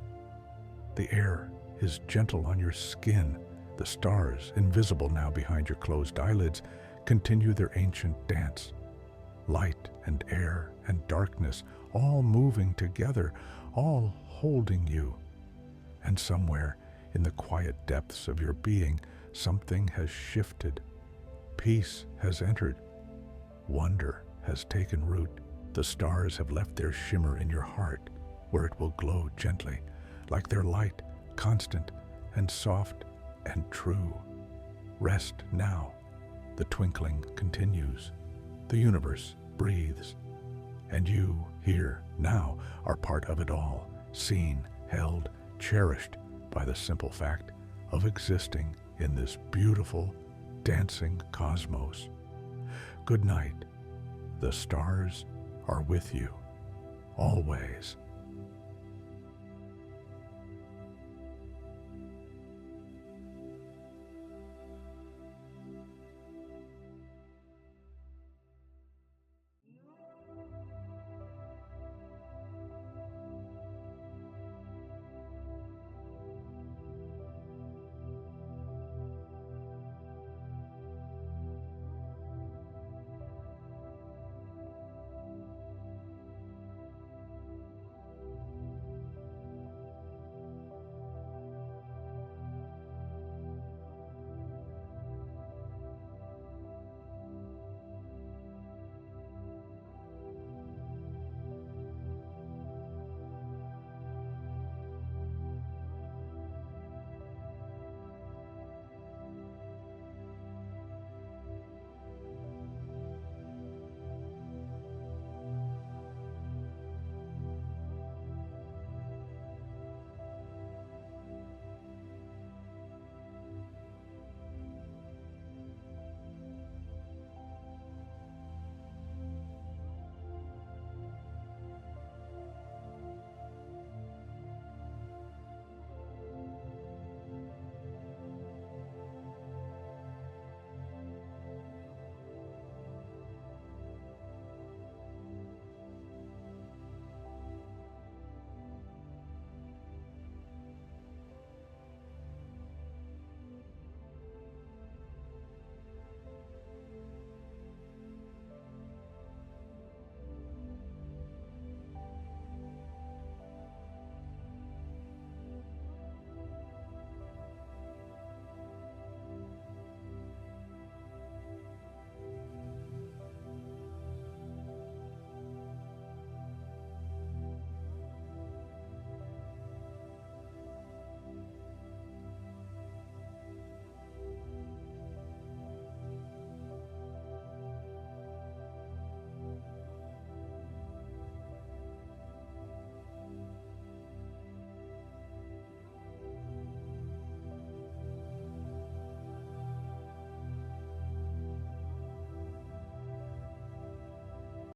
The air is gentle on your skin. The stars, invisible now behind your closed eyelids, continue their ancient dance. Light and air and darkness, all moving together, all holding you. And somewhere in the quiet depths of your being, something has shifted. Peace has entered. Wonder has taken root. The stars have left their shimmer in your heart, where it will glow gently, like their light, constant and soft and true. Rest now. The twinkling continues. The universe breathes. And you, here, now, are part of it all, seen, held, cherished by the simple fact of existing in this beautiful, dancing cosmos. Good night. The stars are with you, always.